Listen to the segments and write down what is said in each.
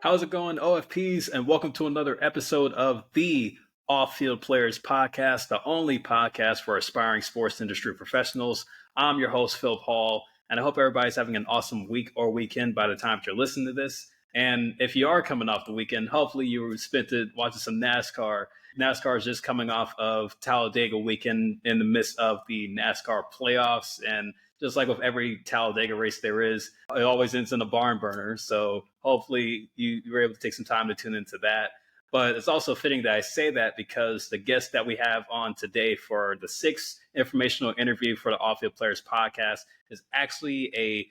How's it going, OFPs? And welcome to another episode of the Off-Field Players Podcast, the only podcast for aspiring sports industry professionals. I'm your host, Phil Paul, and I hope everybody's having an awesome week or weekend by the time you're listening to this. And if you are coming off the weekend, hopefully you spent it watching some NASCAR. NASCAR is just coming off of Talladega weekend in the midst of the NASCAR playoffs. And just like with every Talladega race there is, it always ends in a barn burner. So hopefully you were able to take some time to tune into that. But it's also fitting that I say that because the guest that we have on today for the sixth informational interview for the Off-Field Players podcast is actually a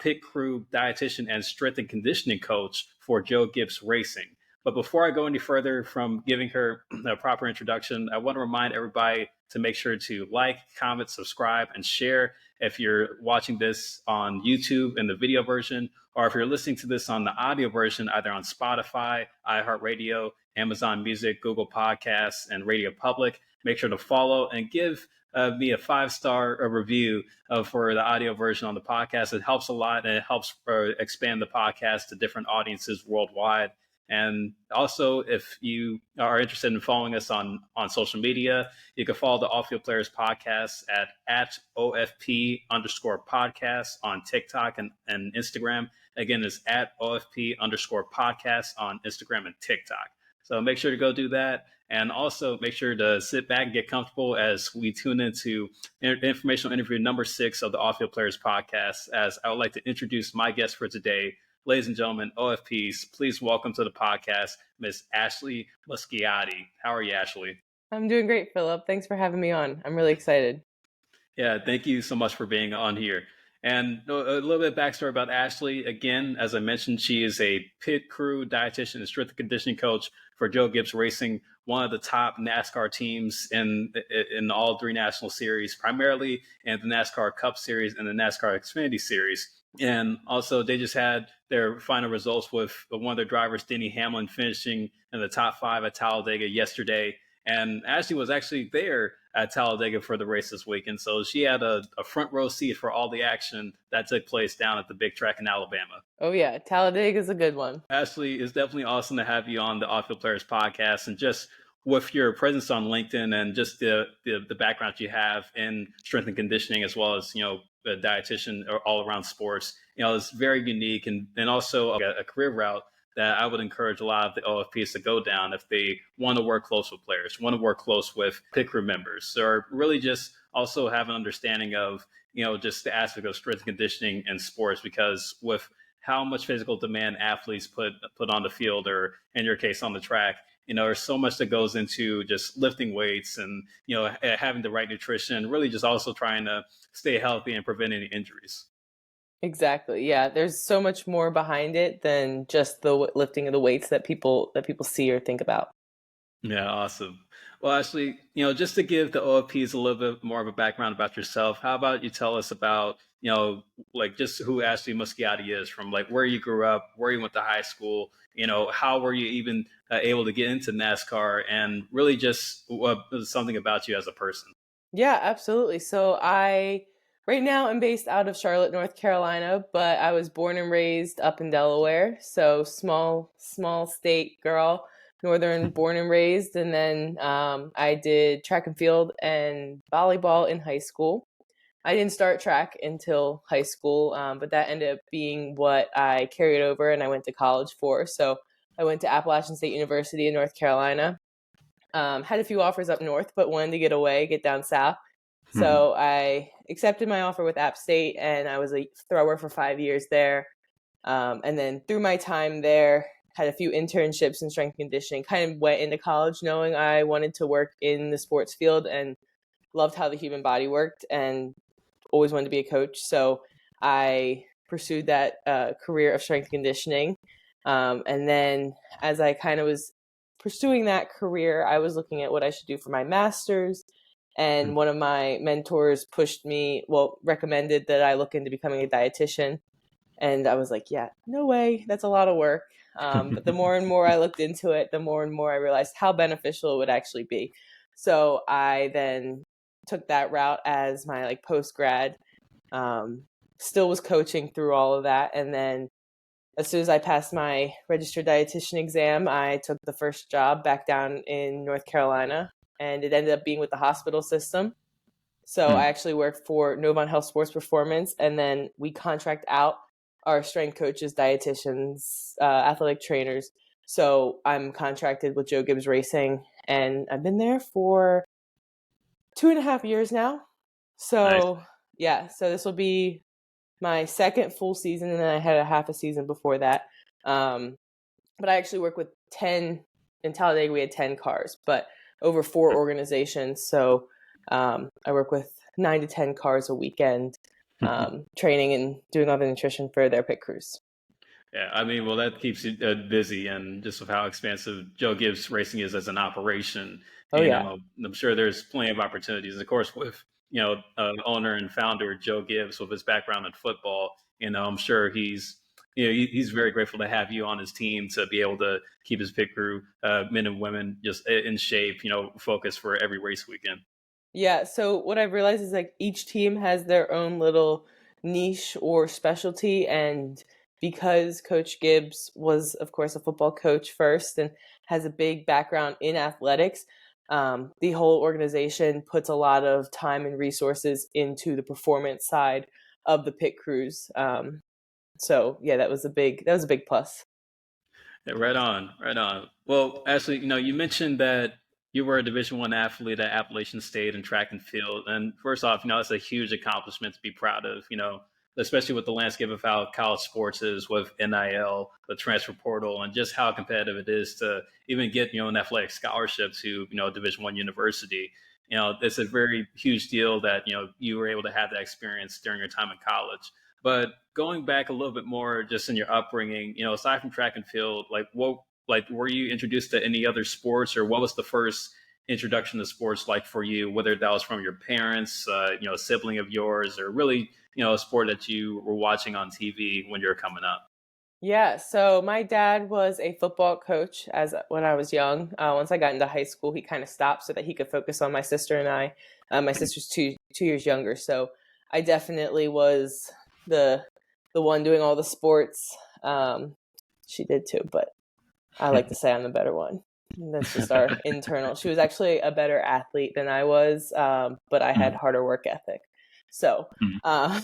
pit crew dietitian and strength and conditioning coach for Joe Gibbs Racing. But before I go any further from giving her a proper introduction, I want to remind everybody to make sure to like, comment, subscribe, and share if you're watching this on YouTube in the video version, or if you're listening to this on the audio version, either on Spotify, iHeartRadio, Amazon Music, Google Podcasts, and Radio Public. Make sure to follow and give me a 5-star review for the audio version on the podcast. It helps a lot, and it helps expand the podcast to different audiences worldwide. And also, if you are interested in following us on social media, you can follow the Off-Field Players podcast at OFP_podcast on TikTok and Instagram. Again, it's at OFP_podcast on Instagram and TikTok. So make sure to go do that. And also make sure to sit back and get comfortable as we tune into informational interview number 6 of the Off-Field Players podcast, as I would like to introduce my guest for today. Ladies and gentlemen, OFPs, please welcome to the podcast, Miss Ashley Muschiatti. How are you, Ashley? I'm doing great, Philip. Thanks for having me on. I'm really excited. Yeah, thank you so much for being on here. And a little bit of backstory about Ashley. Again, as I mentioned, she is a pit crew dietitian and strength and conditioning coach for Joe Gibbs Racing, one of the top NASCAR teams in all 3 national series, primarily in the NASCAR Cup Series and the NASCAR Xfinity Series. And also, they just had their final results with one of their drivers, Denny Hamlin, finishing in the top 5 at Talladega yesterday. And Ashley was actually there at Talladega for the race this weekend. So she had a front row seat for all the action that took place down at the big track in Alabama. Oh, yeah. Talladega is a good one. Ashley, it's definitely awesome to have you on the Off-Field Players podcast. And just with your presence on LinkedIn and just the background you have in strength and conditioning, as well as, a dietitian all around sports, it's very unique and also a career route that I would encourage a lot of the OFPs to go down if they want to work close with players, want to work close with pit crew members, or really just also have an understanding of, just the aspect of strength and conditioning in sports, because with how much physical demand athletes put on the field, or in your case on the track, there's so much that goes into just lifting weights and, having the right nutrition, really just also trying to stay healthy and prevent any injuries. Exactly. Yeah. There's so much more behind it than just the lifting of the weights that people see or think about. Yeah, awesome. Well, actually, just to give the OFPs a little bit more of a background about yourself, how about you tell us about, like just who Ashley Muschiatti is, from like where you grew up, where you went to high school, how were you even able to get into NASCAR, and really just something about you as a person. Yeah, absolutely. So right now I'm based out of Charlotte, North Carolina, but I was born and raised up in Delaware. So small state girl, northern born and raised. And then I did track and field and volleyball in high school. I didn't start track until high school, but that ended up being what I carried over and I went to college for. So I went to Appalachian State University in North Carolina. Had a few offers up north, but wanted to get down south. So I accepted my offer with App State, and I was a thrower for 5 years there. And then through my time there, had a few internships in strength and conditioning, kind of went into college knowing I wanted to work in the sports field and loved how the human body worked and always wanted to be a coach. So I pursued that career of strength and conditioning. And then as I kind of was pursuing that career, I was looking at what I should do for my master's. And one of my mentors recommended that I look into becoming a dietitian. And I was like, yeah, no way. That's a lot of work. But the more and more I looked into it, the more and more I realized how beneficial it would actually be. So I then took that route as my post-grad, still was coaching through all of that. And then as soon as I passed my registered dietitian exam, I took the first job back down in North Carolina, and it ended up being with the hospital system. So I actually work for Novant Sports Performance, and then we contract out our strength coaches, dietitians, athletic trainers. So I'm contracted with Joe Gibbs Racing, and I've been there for 2.5 years now. So Nice. yeah, so this will be my second full season, and then I had a half a season before that. But I actually work with 10 in Talladega. We had 10 cars, but over 4 organizations. So I work with 9 to 10 cars a weekend, training and doing all the nutrition for their pit crews. Yeah, I mean, well, that keeps you busy, and just with how expansive Joe Gibbs Racing is as an operation, Oh yeah. I'm sure there's plenty of opportunities. And of course, with owner and founder Joe Gibbs, with his background in football, I'm sure he's very grateful to have you on his team to be able to keep his pit crew, men and women, just in shape, focused for every race weekend. Yeah, so what I've realized is like each team has their own little niche or specialty, and because Coach Gibbs was, of course, a football coach first and has a big background in athletics, the whole organization puts a lot of time and resources into the performance side of the pit crews. So yeah, that was a big plus. Yeah, right on, right on. Well, Ashley, you mentioned that you were a Division I athlete at Appalachian State in track and field. And first off, it's a huge accomplishment to be proud of, especially with the landscape of how college sports is with NIL, the transfer portal, and just how competitive it is to even get, an athletic scholarship to, Division I university. It's a very huge deal that, you were able to have that experience during your time in college. But going back a little bit more, just in your upbringing, aside from track and field, were you introduced to any other sports, or what was the first introduction to sports like for you? Whether that was from your parents, a sibling of yours, or really, a sport that you were watching on TV when you were coming up. Yeah, so my dad was a football coach as when I was young. Once I got into high school, he kind of stopped so that he could focus on my sister and I. My sister's two years younger, so I definitely was the the one doing all the sports. She did too, but I like to say I'm the better one. That's just our internal. She was actually a better athlete than I was, but I had harder work ethic. So, uh,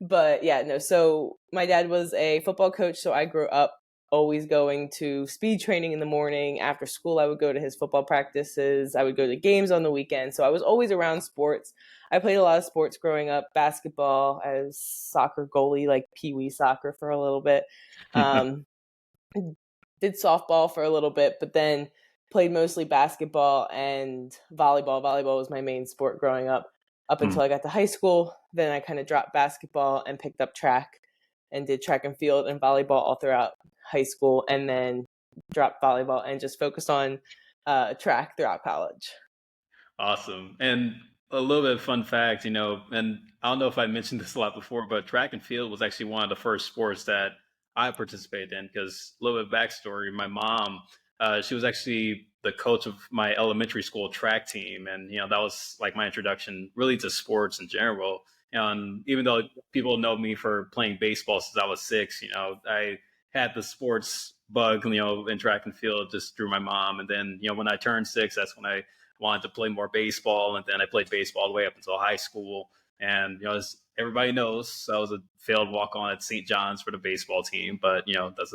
but yeah, no. So my dad was a football coach, so I grew up always going to speed training in the morning. After school, I would go to his football practices. I would go to games on the weekend. So I was always around sports. I played a lot of sports growing up, basketball, as soccer goalie, like pee-wee soccer for a little bit. Um, did softball for a little bit, but then played mostly basketball and volleyball. Volleyball was my main sport growing up until I got to high school. Then I kind of dropped basketball and picked up track and did track and field and volleyball all throughout high school, and then dropped volleyball and just focused on track throughout college. Awesome. And a little bit of fun fact, and I don't know if I mentioned this a lot before, but track and field was actually one of the first sports that I participated in, because a little bit of backstory, my mom, she was actually the coach of my elementary school track team. And, that was like my introduction really to sports in general. And even though people know me for playing baseball since I was 6, I had the sports bug, in track and field just through my mom. And then, when I turned 6, that's when I wanted to play more baseball, and then I played baseball all the way up until high school. And as everybody knows, I was a failed walk on at St. John's for the baseball team, but that's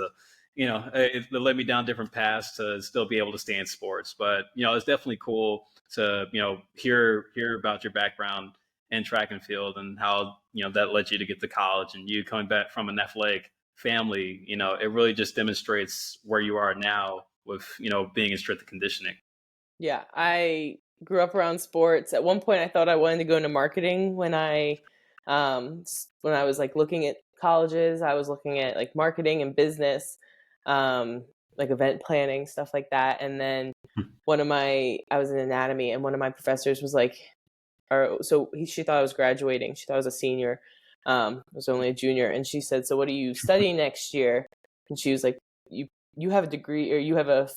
it led me down different paths to still be able to stay in sports. But it's definitely cool to hear about your background in track and field, and how that led you to get to college, and you coming back from an athletic family. It really just demonstrates where you are now with being in strength and conditioning. Yeah, I grew up around sports. At one point, I thought I wanted to go into marketing when I was like looking at colleges. I was looking at like marketing and business, like event planning, stuff like that. And then I was in anatomy, and one of my professors was like, she thought I was graduating. She thought I was a senior. I was only a junior, and she said, "So what are you studying next year?" And she was like, "You have a degree, or you have a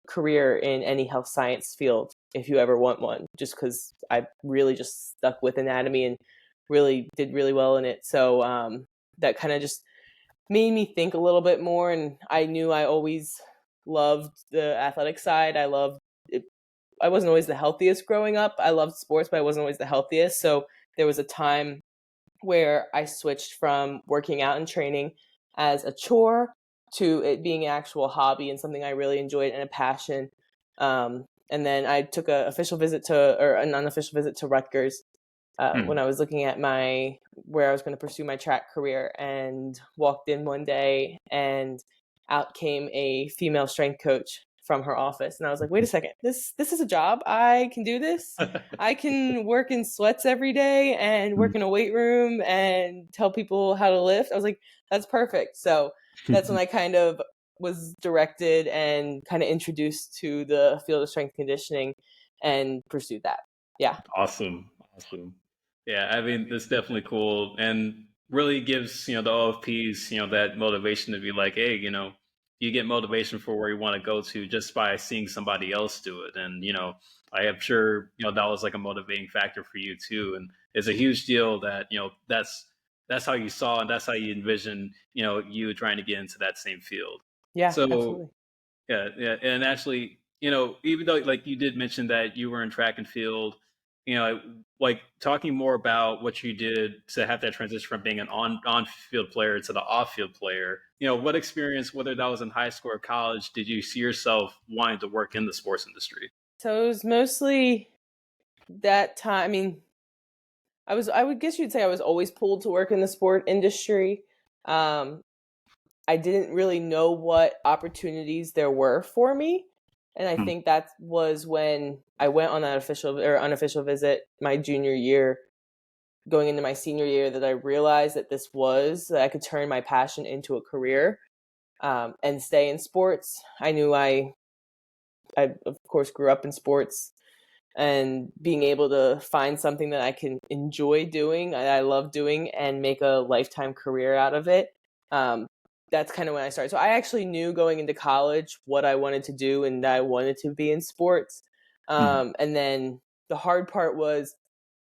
career in any health science field if you ever want one," just because I really just stuck with anatomy and really did really well in it. So that kind of just made me think a little bit more. And I knew I always loved the athletic side. I loved it. I wasn't always the healthiest growing up. I loved sports, but I wasn't always the healthiest. So there was a time where I switched from working out and training as a chore to it being an actual hobby and something I really enjoyed and a passion. And then I took an unofficial visit to Rutgers when I was looking at where I was going to pursue my track career, and walked in one day and out came a female strength coach from her office. And I was like, wait a second, this is a job. I can do this. I can work in sweats every day and work in a weight room and tell people how to lift. I was like, that's perfect. So that's when I kind of was directed and kind of introduced to the field of strength conditioning and pursued that. Yeah. Awesome. Yeah, I mean, that's definitely cool and really gives, the OFPs, that motivation to be like, hey, you get motivation for where you want to go to just by seeing somebody else do it. And, I am sure, that was like a motivating factor for you too. And it's a huge deal that, that's how you saw and that's how you envision, you trying to get into that same field. Yeah, So absolutely. yeah. And actually, even though like you did mention that you were in track and field, like talking more about what you did to have that transition from being an on field player to the off field player, what experience, whether that was in high school or college, did you see yourself wanting to work in the sports industry? So it was mostly that time. I mean, I would guess you'd say I was always pulled to work in the sport industry. Um, I didn't really know what opportunities there were for me. And I think that was when I went on that official or unofficial visit my junior year, going into my senior year, that I realized that I could turn my passion into a career, and stay in sports. I knew I of course grew up in sports, and being able to find something that I can enjoy doing, I love doing, and make a lifetime career out of it. That's kind of when I started. So I actually knew going into college what I wanted to do, and I wanted to be in sports. And then the hard part was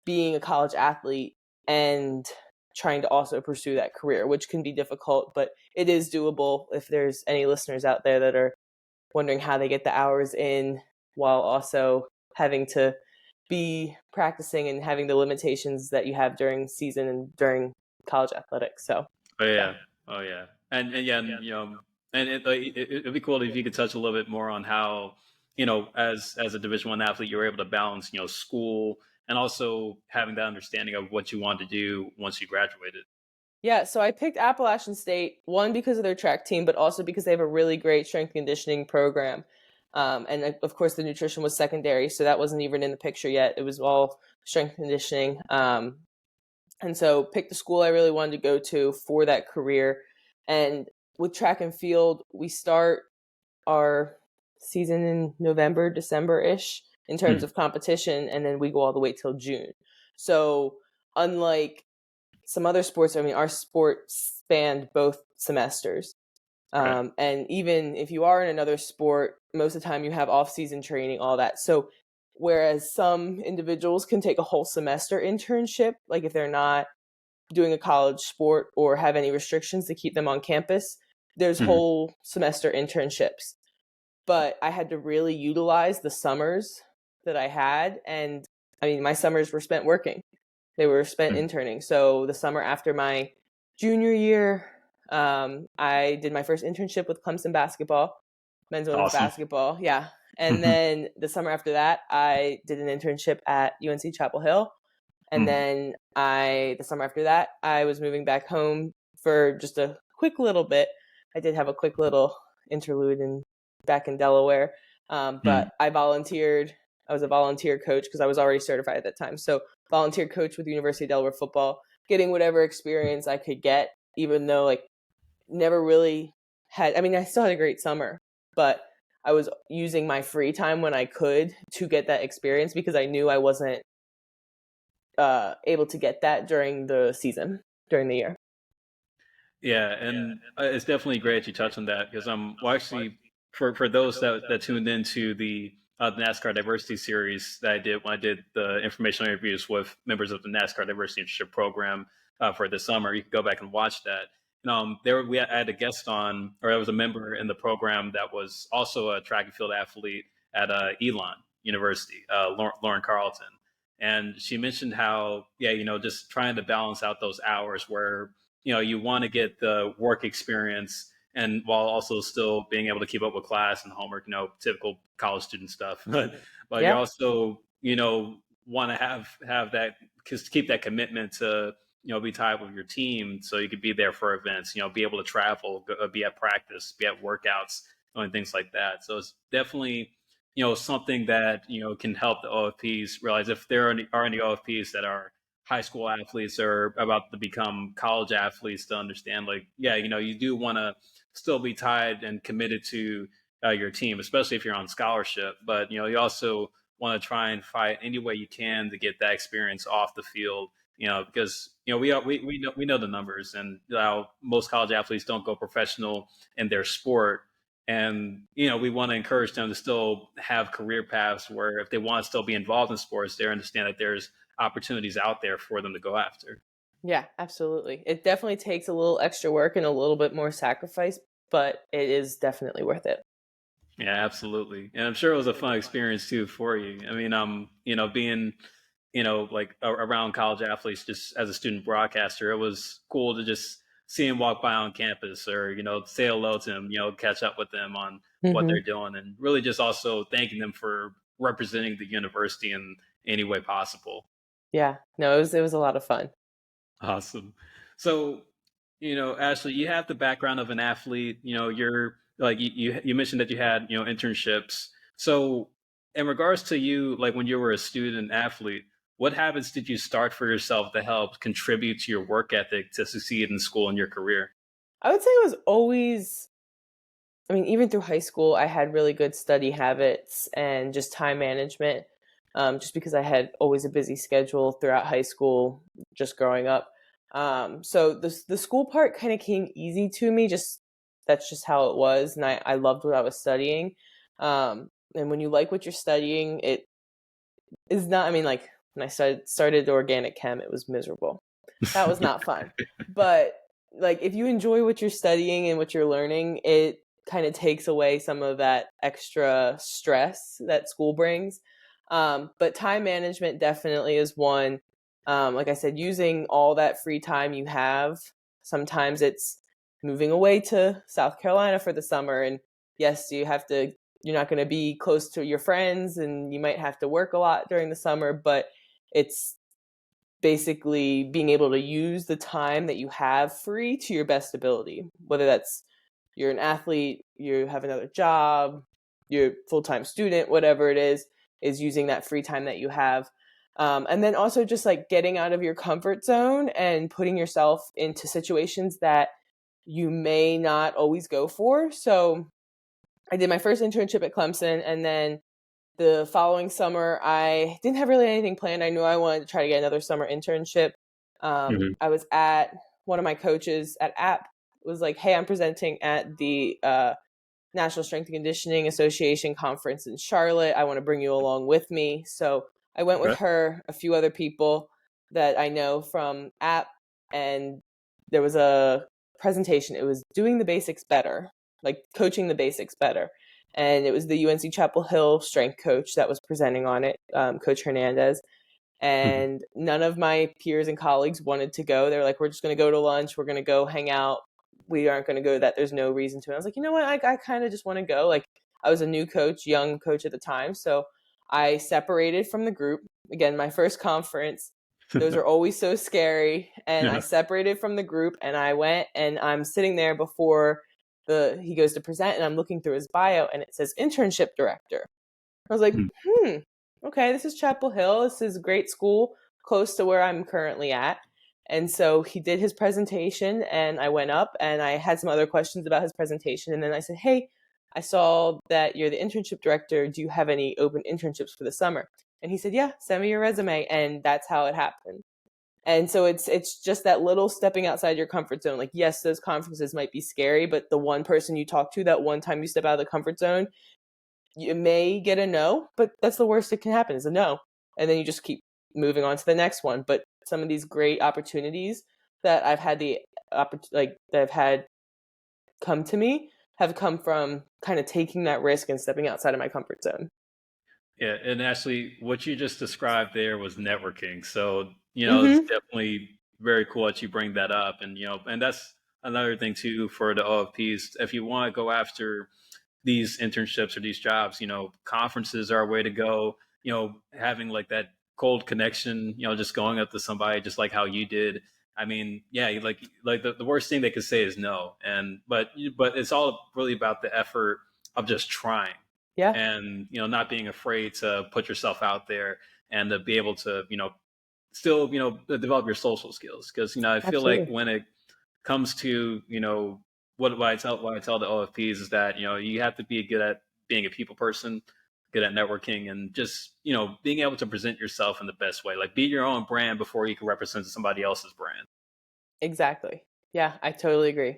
being a college athlete and trying to also pursue that career, which can be difficult, but it is doable. If there's any listeners out there that are wondering how they get the hours in while also having to be practicing and having the limitations that you have during season and during college athletics. So, Oh yeah. yeah, and yeah, and it'd be cool if you could touch a little bit more on how, as a Division I athlete, you were able to balance, school and also having that understanding of what you wanted to do once you graduated. Yeah, so I picked Appalachian State, one, because of their track team, but also because they have a really great strength conditioning program. And of course, the nutrition was secondary, so that wasn't even in the picture yet. It was all strength conditioning. And so picked the school I really wanted to go to for that career. And with track and field, we start our season in November, December-ish in terms of competition, and then we go all the way till June. So unlike some other sports, I mean, our sport spanned both semesters. Right. And even if you are in another sport, most of the time you have off-season training, all that. So whereas some individuals can take a whole semester internship, like if they're not doing a college sport or have any restrictions to keep them on campus, there's whole semester internships. But I had to really utilize the summers that I had. And I mean, my summers were spent working. They were spent interning. So the summer after my junior year, I did my first internship with Clemson basketball, men's and women's Awesome. basketball. Yeah. And then the summer after that, I did an internship at UNC Chapel Hill. And then the summer after that, I was moving back home for just a quick little bit. I did have a quick little interlude back in Delaware. But I volunteered. I was a volunteer coach because I was already certified at that time. So volunteer coach with the University of Delaware football, getting whatever experience I could get, even though like never really I mean, I still had a great summer, but I was using my free time when I could to get that experience because I knew I wasn't able to get that during the season, during the year. Yeah, and it's definitely great you touched on that because well, actually, for those that tuned into the NASCAR Diversity Series that I did when I did the informational interviews with members of the NASCAR Diversity Internship Program for this summer, you can go back and watch that. we had a guest on, or there was a member in the program that was also a track and field athlete at Elon University, Lauren Carlton, and she mentioned how, yeah, just trying to balance out those hours where you want to get the work experience and while also still being able to keep up with class and homework, typical college student stuff, but you Yeah. also want to have that, because keep that commitment to be tied with your team so you could be there for events, be able to travel, be at practice, be at workouts, and things like that. So it's definitely, something that, can help the OFPs realize, if there are any OFPs that are high school athletes or about to become college athletes, to understand, like, yeah, you do want to still be tied and committed to your team, especially if you're on scholarship. But, you also want to try and fight any way you can to get that experience off the field, because we know the numbers, and how most college athletes don't go professional in their sport, and we want to encourage them to still have career paths where, if they want to still be involved in sports, they understand that there's opportunities out there for them to go after. Yeah, absolutely. It definitely takes a little extra work and a little bit more sacrifice, but it is definitely worth it. Yeah, absolutely. And I'm sure it was a fun experience too for you. I mean, being, like around college athletes just as a student broadcaster, it was cool to just see him walk by on campus, or, say hello to him, catch up with them on what they're Hmm. doing, and really just also thanking them for representing the university in any way possible. Yeah, no, it was a lot of fun. Awesome. So, Ashley, you have the background of an athlete. You're like, you mentioned that you had, internships. So, in regards to you, like when you were a student athlete, what habits did you start for yourself to help contribute to your work ethic to succeed in school and your career? I would say it was always, I mean, even through high school, I had really good study habits and just time management, just because I had always a busy schedule throughout high school, just growing up. So the school part kind of came easy to me. Just that's just how it was, and I loved what I was studying. And when you like what you're studying, it is not. I mean, like when I started organic chem, it was miserable. That was not fun. But like if you enjoy what you're studying and what you're learning, it kind of takes away some of that extra stress that school brings. But time management definitely is one. Like I said, using all that free time you have. Sometimes it's moving away to South Carolina for the summer, and yes, you're not going to be close to your friends, and you might have to work a lot during the summer, but it's basically being able to use the time that you have free to your best ability, whether that's you're an athlete, you have another job, you're a full-time student, whatever it is using that free time that you have. And then also just like getting out of your comfort zone and putting yourself into situations that you may not always go for. So I did my first internship at Clemson, and then the following summer, I didn't have really anything planned. I knew I wanted to try to get another summer internship. Hmm. I was at one of my coaches at App was like, "Hey, I'm presenting at the National Strength and Conditioning Association conference in Charlotte. I want to bring you along with me." So I went with Okay. her, a few other people that I know from App, and there was a presentation. It was doing the basics better, like coaching the basics better. And it was the UNC Chapel Hill strength coach that was presenting on it, Coach Hernandez. Hmm. And none of my peers and colleagues wanted to go. They're like, "We're just going to go to lunch. We're going to go hang out. We aren't going to go to that. There's no reason to." And I was like, you know what? I kind of just want to go. Like, I was a new coach, young coach at the time. So I separated from the group. Again, my first conference. Those are always so scary. And I Yeah. separated from the group, and I went, and I'm sitting there before he goes to present, and I'm looking through his bio, and it says internship director. I was like, okay, this is Chapel Hill. This is a great school close to where I'm currently at. And so he did his presentation, and I went up and I had some other questions about his presentation. And then I said, "Hey, I saw that you're the internship director. Do you have any open internships for the summer?" And he said, "Yeah, send me your resume." And that's how it happened. And so it's just that little stepping outside your comfort zone. Like, yes, those conferences might be scary, but the one person you talk to, that one time you step out of the comfort zone, you may get a no, but that's the worst that can happen, is a no. And then you just keep moving on to the next one. But some of these great opportunities that I've had the that I've had come to me have come from kind of taking that risk and stepping outside of my comfort zone. Yeah, and actually, what you just described there was networking. So, it's Mm-hmm. definitely very cool that you bring that up. And, and that's another thing too for the OFPs. If you want to go after these internships or these jobs, conferences are a way to go. Having like that cold connection, just going up to somebody just like how you did. I mean, yeah, like the worst thing they could say is no. But it's all really about the effort of just trying Yeah, and, not being afraid to put yourself out there and to be able to, still, develop your social skills. Cause, I feel like absolutely. when it comes to what I tell the OFPs is that you have to be good at being a people person, good at networking, and just being able to present yourself in the best way. Like be your own brand before you can represent somebody else's brand. Exactly. Yeah, I totally agree.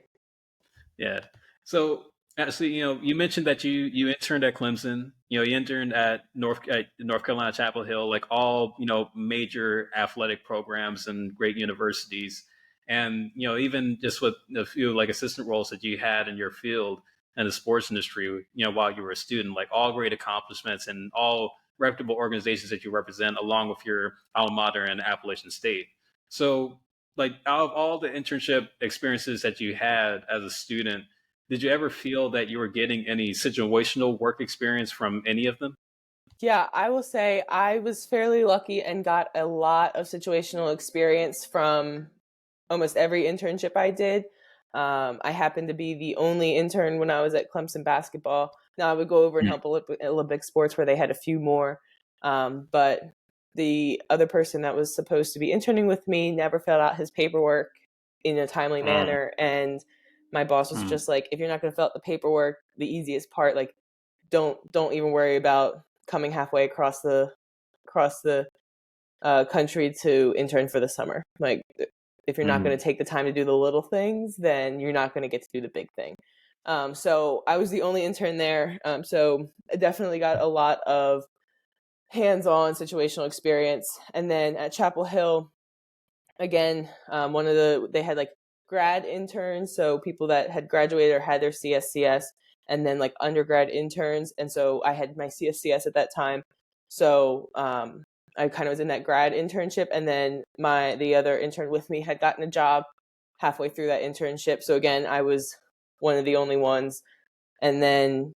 Yeah. So actually, you mentioned that you interned at Clemson. You interned at North Carolina Chapel Hill, like all major athletic programs and great universities. And even just with a few like assistant roles that you had in your field and the sports industry, while you were a student, like all great accomplishments and all reputable organizations that you represent, along with your alma mater and Appalachian State. So like out of all the internship experiences that you had as a student, did you ever feel that you were getting any situational work experience from any of them? Yeah, I will say I was fairly lucky and got a lot of situational experience from almost every internship I did. I happened to be the only intern when I was at Clemson basketball. Now I would go over and help Olympic sports where they had a few more. But the other person that was supposed to be interning with me never filled out his paperwork in a timely Mm, manner. And my boss was mm, just like, if you're not going to fill out the paperwork, the easiest part, like, don't even worry about coming halfway across the country to intern for the summer. Like, if you're not going to mm, take the time to do the little things, then you're not going to get to do the big thing. So I was the only intern there. So I definitely got a lot of hands-on situational experience. And then at Chapel Hill, again, they had like grad interns, so people that had graduated or had their CSCS, and then like undergrad interns. And so I had my CSCS at that time. So I kind of was in that grad internship, and then the other intern with me had gotten a job halfway through that internship. So again, I was one of the only ones. And then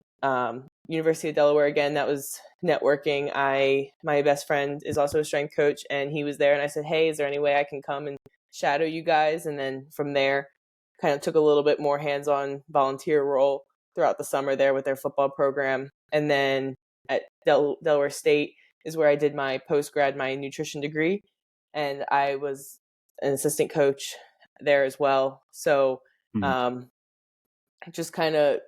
University of Delaware, again, that was networking. My best friend is also a strength coach, and he was there, and I said, hey, is there any way I can come and shadow you guys? And then from there, kind of took a little bit more hands-on volunteer role throughout the summer there with their football program. And then at Delaware State is where I did my post-grad, my nutrition degree, and I was an assistant coach there as well. So mm. um, just kind of,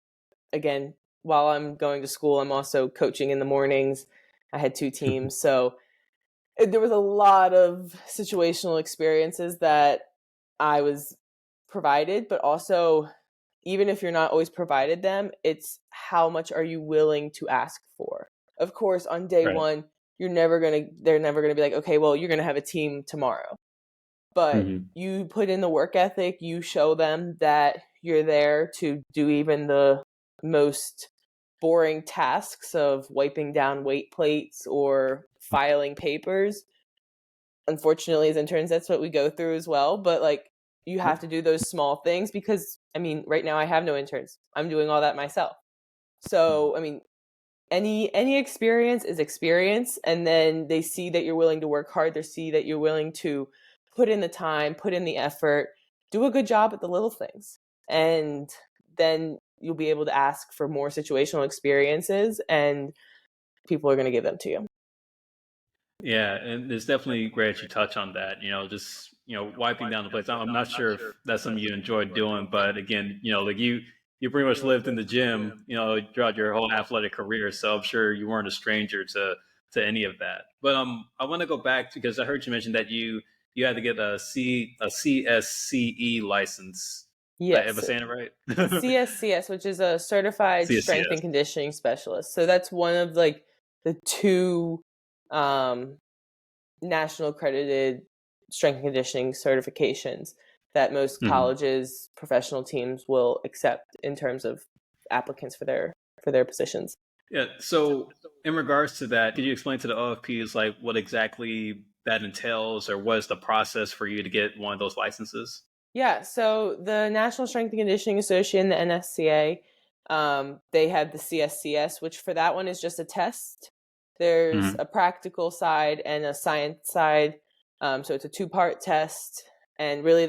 again, while I'm going to school, I'm also coaching in the mornings. I had two teams. So there was a lot of situational experiences that I was provided, but also, even if you're not always provided them, it's how much are you willing to ask for? Of course, on day Right. one, they're never gonna be like, okay, well, you're gonna have a team tomorrow. But Hmm. you put in the work ethic, you show them that you're there to do even the most boring tasks of wiping down weight plates or filing papers. Unfortunately, as interns, that's what we go through as well. But like, you have to do those small things because, I mean, right now I have no interns. I'm doing all that myself. So, I mean, any experience is experience, and then they see that you're willing to work hard. They see that you're willing to put in the time, put in the effort, do a good job at the little things, and then you'll be able to ask for more situational experiences, and people are going to give them to you. Yeah, and it's definitely great you touch on that. Just wiping down the plates. I'm not sure if that's something you enjoyed doing, but again, like you pretty much lived in the gym, throughout your whole athletic career. So I'm sure you weren't a stranger to any of that. But I want to go back because I heard you mention that you had to get a CSCE license. Am I Yes, saying it right? CSCS, which is a certified strength and CSCS. conditioning specialist. So that's one of like the two um, national accredited strength and conditioning certifications. that most Hmm. colleges, professional teams will accept in terms of applicants for their positions. Yeah. So, in regards to that, could you explain to the OFPs like what exactly that entails, or what is the process for you to get one of those licenses? Yeah, so the National Strength and Conditioning Association, the NSCA, they have the CSCS, which for that one is just a test. There's Hmm. a practical side and a science side. So it's a two-part test. And really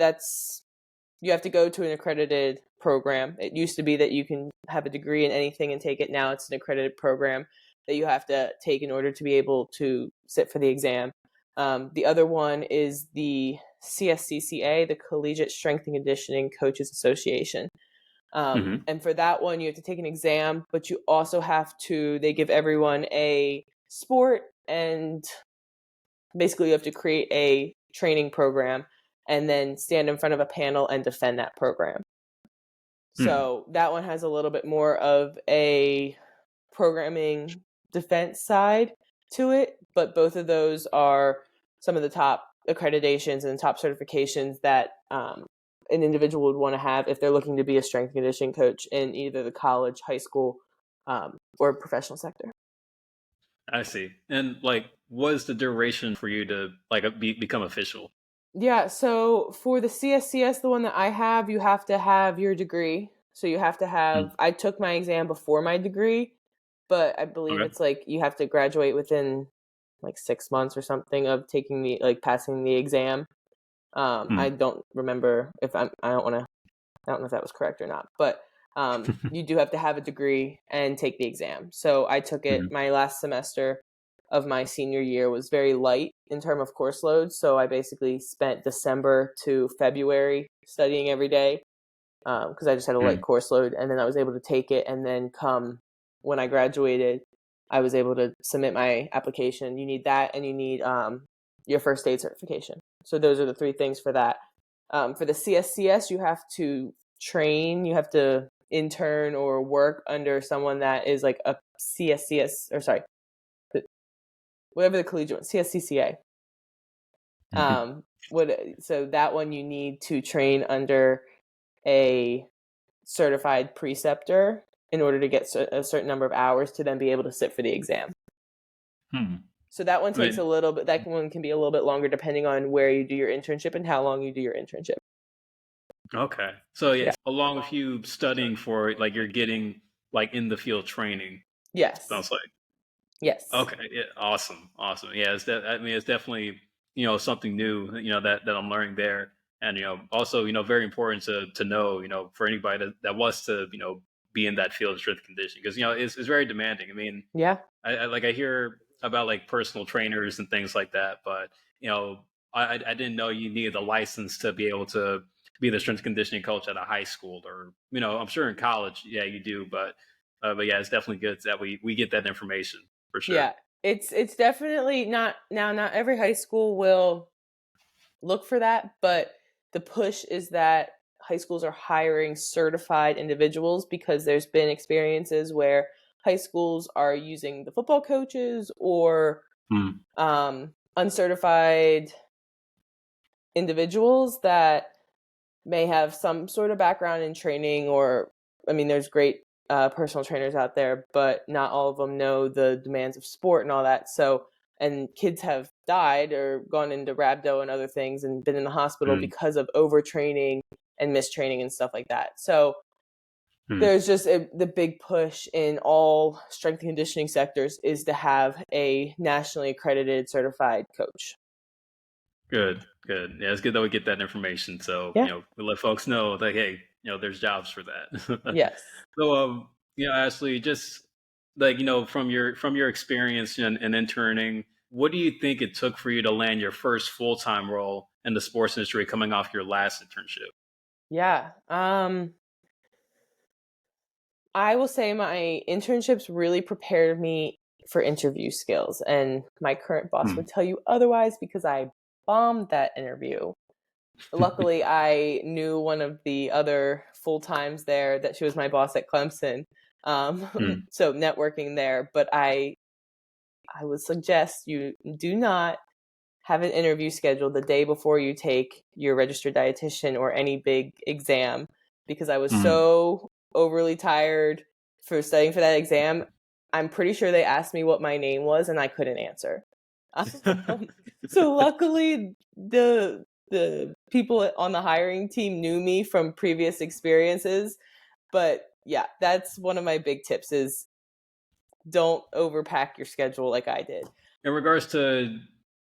you have to go to an accredited program. It used to be that you can have a degree in anything and take it. Now it's an accredited program that you have to take in order to be able to sit for the exam. The other one is the CSCCA, the Collegiate Strength and Conditioning Coaches Association. Hmm. And for that one, you have to take an exam, but you also they give everyone a sport, and basically you have to create a training program and then stand in front of a panel and defend that program. Hmm. So that one has a little bit more of a programming defense side to it, but both of those are some of the top accreditations and top certifications that an individual would want to have if they're looking to be a strength and conditioning coach in either the college, high school, or professional sector. I see. And like, what is the duration for you to like become official? Yeah, so for the CSCS, the one that I have, you have to have your degree. So you have to Mm. I took my exam before my degree, but I believe Okay. it's like you have to graduate within like 6 months or something of passing the exam. I Mm. don't remember I don't know if that was correct or not, but you do have to have a degree and take the exam. So I took it. Mhm. My last semester of my senior year was very light in terms of course load. So I basically spent December to February studying every day because I just had a light Mm. course load, and then I was able to take it. And then come when I graduated, I was able to submit my application. You need that, and you need your first aid certification. So those are the three things for that. For the CSCS, you have to train, you have to intern or work under someone that is like a CSCS, or sorry, whatever the collegiate one, CSCCA. Mhm. So that one you need to train under a certified preceptor in order to get a certain number of hours to then be able to sit for the exam. Hmm. So that one takes Wait, a little bit, that one can be a little bit longer depending on where you do your internship and how long you do your internship. okay. So yeah, Yeah. along with you studying for it, like you're getting like in the field training. Yes. Sounds like. Yes. Okay. Yeah. Awesome. Awesome. Yeah. I mean, it's definitely something new. That I'm learning there, and also very important to know for anybody that wants to be in that field of strength conditioning, because it's very demanding. I mean, Yeah. I hear about like personal trainers and things like that, but you know, I didn't know you needed a license to be able to be the strength conditioning coach at a high school, or I'm sure in college, yeah, you do, but yeah, it's definitely good that we get that information for sure. Yeah. It's definitely not every high school will look for that, but the push is that high schools are hiring certified individuals because there's been experiences where high schools are using the football coaches or Mm. uncertified individuals that may have some sort of background in training, or I mean there's great personal trainers out there, but not all of them know the demands of sport and all that. So, and kids have died or gone into rhabdo and other things and been in the hospital Mm. because of overtraining and mistraining and stuff like that. So Mm. there's just the big push in all strength and conditioning sectors is to have a nationally accredited certified coach. Good, good. Yeah, it's good that we get that information, so Yeah. we let folks know that hey, there's jobs for that. Yes. So, Ashley, just like from your experience in interning, what do you think it took for you to land your first full time role in the sports industry, coming off your last internship? Yeah. I will say my internships really prepared me for interview skills, and my current boss Hmm. would tell you otherwise because I bombed that interview. Luckily, I knew one of the other full times there that she was my boss at Clemson. Hmm. So networking there, but I would suggest you do not have an interview scheduled the day before you take your registered dietitian or any big exam, because I was so overly tired for studying for that exam. I'm pretty sure they asked me what my name was and I couldn't answer. So luckily the people on the hiring team knew me from previous experiences. But yeah, that's one of my big tips is don't overpack your schedule like I did. In regards to,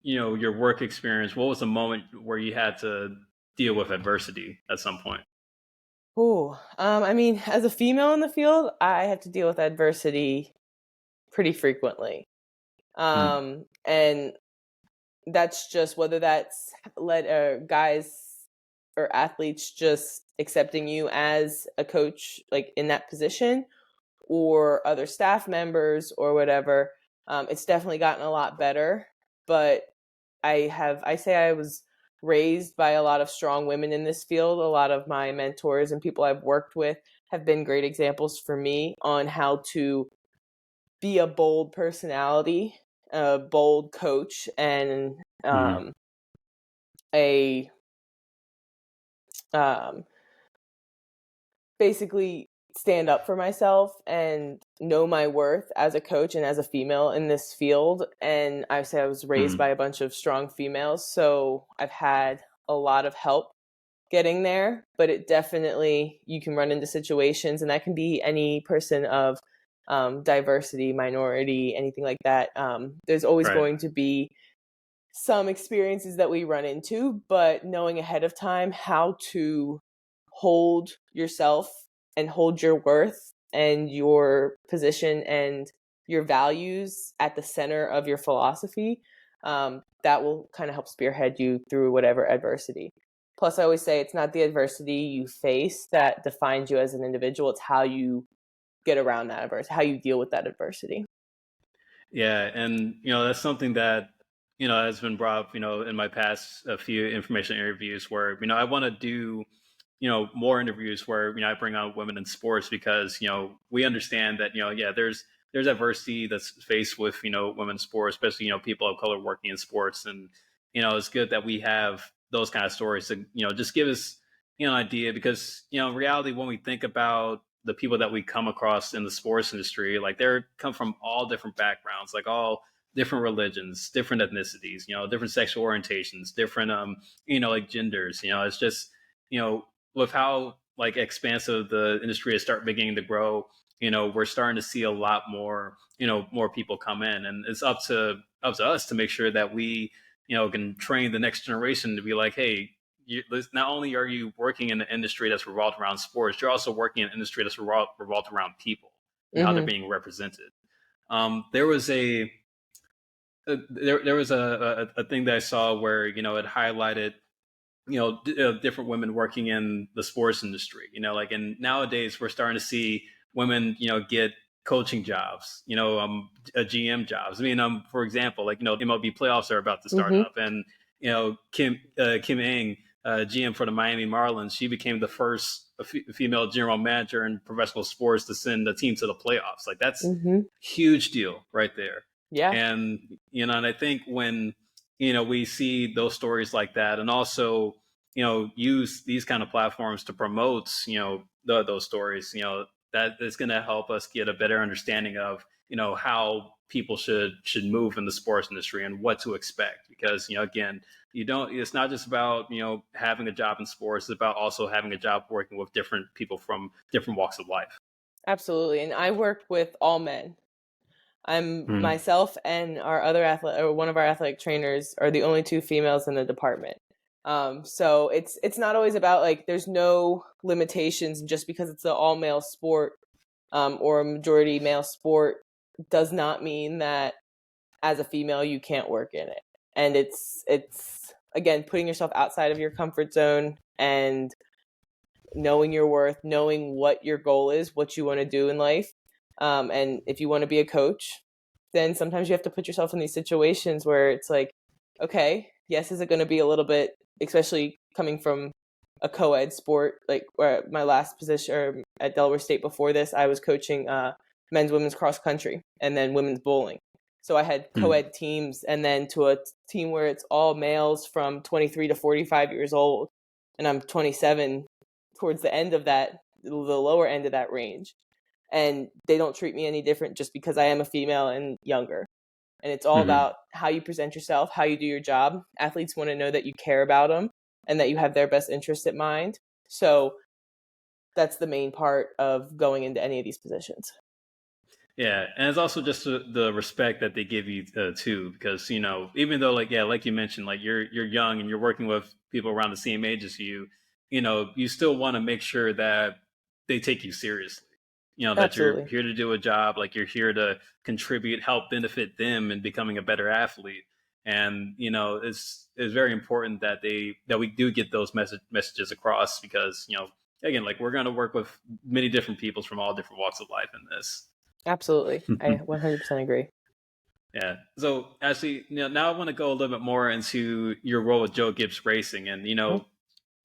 your work experience, what was the moment where you had to deal with adversity at some point? Oh, I mean, as a female in the field, I have to deal with adversity pretty frequently. And that's just whether that's guys or athletes just accepting you as a coach, like in that position, or other staff members or whatever. It's definitely gotten a lot better, but I say I was raised by a lot of strong women in this field. A lot of my mentors and people I've worked with have been great examples for me on how to be a bold personality, a bold coach, and a basically stand up for myself and know my worth as a coach and as a female in this field. And I say I was raised by a bunch of strong females, so I've had a lot of help getting there, but it definitely, you can run into situations, and that can be any person of diversity, minority, anything like that. There's always going to be some experiences that we run into, but knowing ahead of time how to hold yourself and hold your worth and your position and your values at the center of your philosophy, that will kind of help spearhead you through whatever adversity. Plus, I always say it's not the adversity you face that defines you as an individual. It's how you get around that adversity, how you deal with that adversity. Yeah, and that's something that has been brought up in my past a few information interviews where I want to do more interviews where I bring on women in sports, because we understand that yeah, there's adversity that's faced with women's sports, especially people of color working in sports. And it's good that we have those kind of stories to just give us an idea, because in reality, when we think about the people that we come across in the sports industry, like they're come from all different backgrounds, like all different religions, different ethnicities, different sexual orientations, different like genders. It's just with how like expansive the industry has started beginning to grow, we're starting to see a lot more more people come in, and it's up to us to make sure that we can train the next generation to be like, hey, not only are you working in an industry that's revolved around sports, you're also working in an industry that's revolved around people and how they're being represented. There was there was a thing that I saw where it highlighted different women working in the sports industry. Like, and nowadays we're starting to see women get coaching jobs, GM jobs. I mean, for example, like MLB playoffs are about to start up, and Kim Ng, GM for the Miami Marlins, she became the first female general manager in professional sports to send a team to the playoffs. Like, that's huge deal right there. Yeah. And and I think when we see those stories like that, and also use these kind of platforms to promote those stories, that is going to help us get a better understanding of how people should move in the sports industry and what to expect. Because again, it's not just about having a job in sports, it's about also having a job working with different people from different walks of life. Absolutely. And I work with all men. I'm myself and our other athlete, or one of our athletic trainers, are the only two females in the department. So it's not always about like, there's no limitations just because it's an all male sport, or a majority male sport does not mean that as a female you can't work in it. And it's again, putting yourself outside of your comfort zone and knowing your worth, knowing what your goal is, what you want to do in life. And if you want to be a coach, then sometimes you have to put yourself in these situations where it's like, okay, yes, is it going to be a little bit, especially coming from a co-ed sport, like where my last position at Delaware State before this, I was coaching men's, women's cross country, and then women's bowling. So I had co-ed teams, and then to a team where it's all males from 23 to 45 years old. And I'm 27 towards the end of that, the lower end of that range. And they don't treat me any different just because I am a female and younger. And it's all about how you present yourself, how you do your job. Athletes want to know that you care about them and that you have their best interest at mind. So that's the main part of going into any of these positions. Yeah, and it's also just the respect that they give you too, because even though like you mentioned, like you're young and you're working with people around the same age as you, you still want to make sure that they take you seriously. That you're Absolutely. here to do a job, like you're here to contribute, help benefit them in becoming a better athlete. And it's very important that we do get those messages across, because again, like we're going to work with many different peoples from all different walks of life in this. Absolutely. I 100% agree. Yeah. So actually, now I want to go a little bit more into your role with Joe Gibbs Racing, and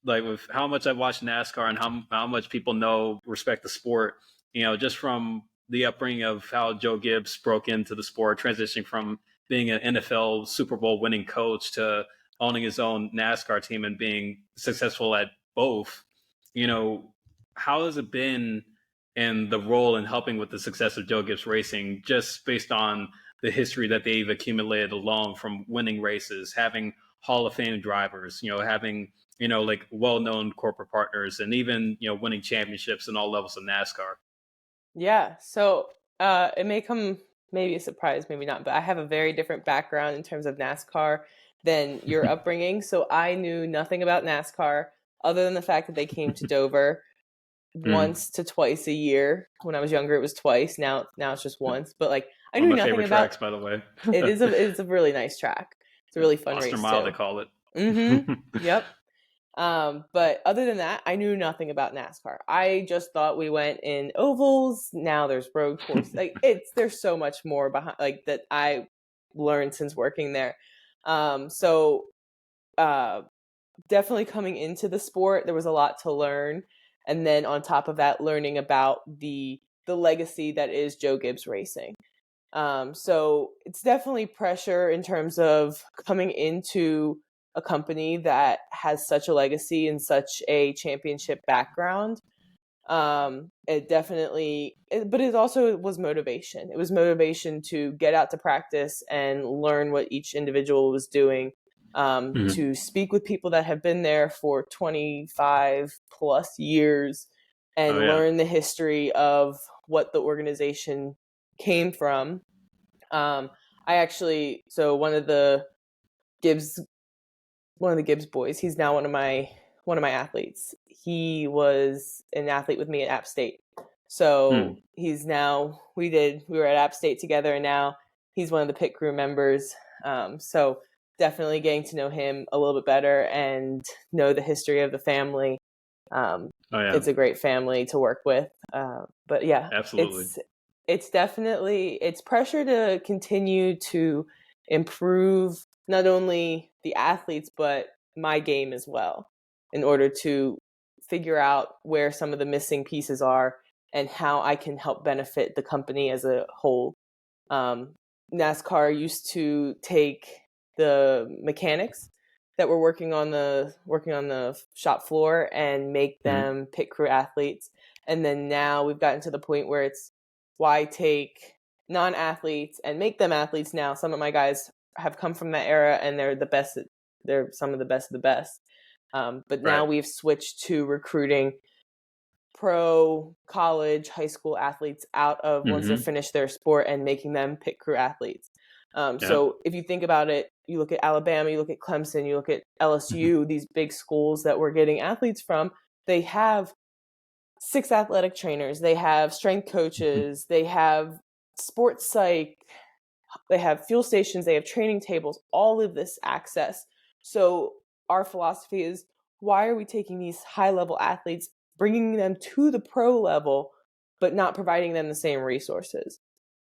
like with how much I've watched NASCAR and how much people respect the sport. Just from the upbringing of how Joe Gibbs broke into the sport, transitioning from being an NFL Super Bowl winning coach to owning his own NASCAR team and being successful at both. How has it been? And the role in helping with the success of Joe Gibbs Racing, just based on the history that they've accumulated alone from winning races, having Hall of Fame drivers, having, like well-known corporate partners, and even, winning championships in all levels of NASCAR. Yeah. So it may come maybe a surprise, maybe not, but I have a very different background in terms of NASCAR than your upbringing. So I knew nothing about NASCAR other than the fact that they came to Dover once to twice a year. When I was younger, it was twice. Now it's just once. But like I One knew of my nothing favorite about. tracks, by the way. It is a really nice track. It's a really fun Monster race Mile, they too. call it. Yep. But other than that, I knew nothing about NASCAR. I just thought we went in ovals. Now there's road course. Like there's so much more behind, like that I learned since working there. So definitely coming into the sport, there was a lot to learn. And then on top of that, learning about the legacy that is Joe Gibbs Racing. So it's definitely pressure in terms of coming into a company that has such a legacy and such a championship background. It definitely, but it also was motivation. It was motivation to get out to practice and learn what each individual was doing. To speak with people that have been there for 25 plus years and Oh yeah. learn the history of what the organization came from. So Gibbs one of the Gibbs boys, he's now one of my athletes. He was an athlete with me at App State. So he's now we were at App State together, and now he's one of the pit crew members. So definitely getting to know him a little bit better and know the history of the family. It's a great family to work with. But yeah, Absolutely. it's definitely pressure to continue to improve not only the athletes but my game as well, in order to figure out where some of the missing pieces are and how I can help benefit the company as a whole. NASCAR used to take the mechanics that were working on the shop floor and make them pit crew athletes. And then now we've gotten to the point where it's why take non-athletes and make them athletes now. Some of my guys have come from that era and they're the best. They're some of the best of the best. But now we've switched to recruiting pro, college, high school athletes out of once they're finished their sport and making them pit crew athletes. So if you think about it, you look at Alabama, you look at Clemson, you look at LSU, these big schools that we're getting athletes from, they have 6 athletic trainers, they have strength coaches, they have sports psych, they have fuel stations, they have training tables, all of this access. So our philosophy is, why are we taking these high-level athletes, bringing them to the pro level, but not providing them the same resources?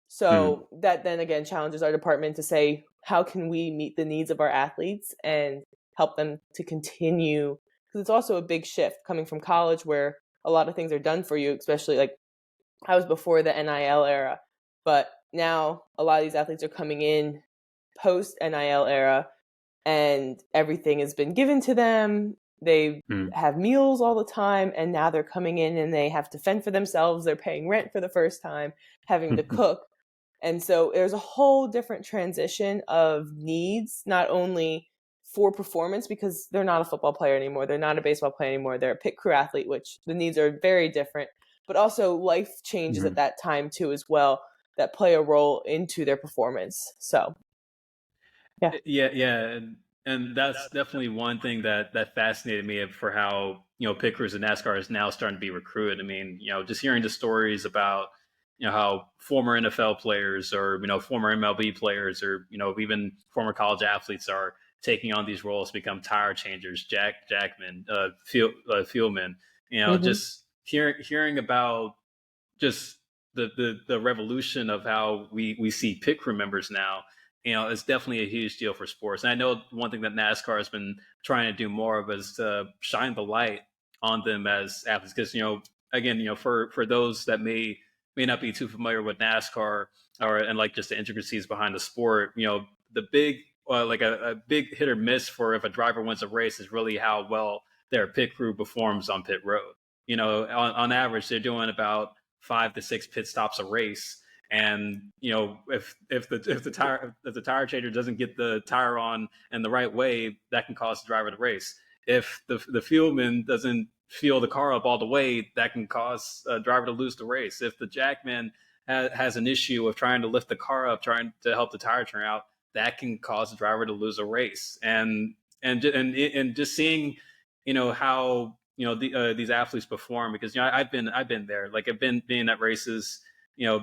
So that then again challenges our department to say, how can we meet the needs of our athletes and help them to continue? Because it's also a big shift coming from college where a lot of things are done for you, especially like I was before the NIL era, but now a lot of these athletes are coming in post NIL era, and everything has been given to them. They have meals all the time, and now they're coming in and they have to fend for themselves. They're paying rent for the first time, having to cook. And so there's a whole different transition of needs, not only for performance, because they're not a football player anymore, they're not a baseball player anymore, they're a pit crew athlete, which the needs are very different, but also life changes at that time too as well that play a role into their performance. So yeah, and that's definitely one thing that fascinated me for how pit crews in NASCAR is now starting to be recruited. I mean, just hearing the stories about how former NFL players or former MLB players or even former college athletes are taking on these roles, become tire changers, Jackman, Fieldman. Just hearing about just the revolution of how we see pit crew members now. It's definitely a huge deal for sports. And I know one thing that NASCAR has been trying to do more of is to shine the light on them as athletes. Because again, for those that may not be too familiar with NASCAR and like just the intricacies behind the sport, the big like a big hit or miss for if a driver wins a race is really how well their pit crew performs on pit road. On average, they're doing about 5 to 6 pit stops a race. And if the tire changer doesn't get the tire on in the right way, that can cause the driver to race. If the fieldman doesn't fuel the car up all the way, that can cause a driver to lose the race. If the jackman has an issue of trying to lift the car up, trying to help the tire turn out, that can cause the driver to lose a race. And just seeing how these athletes perform, because I've been there, like I've been being at races,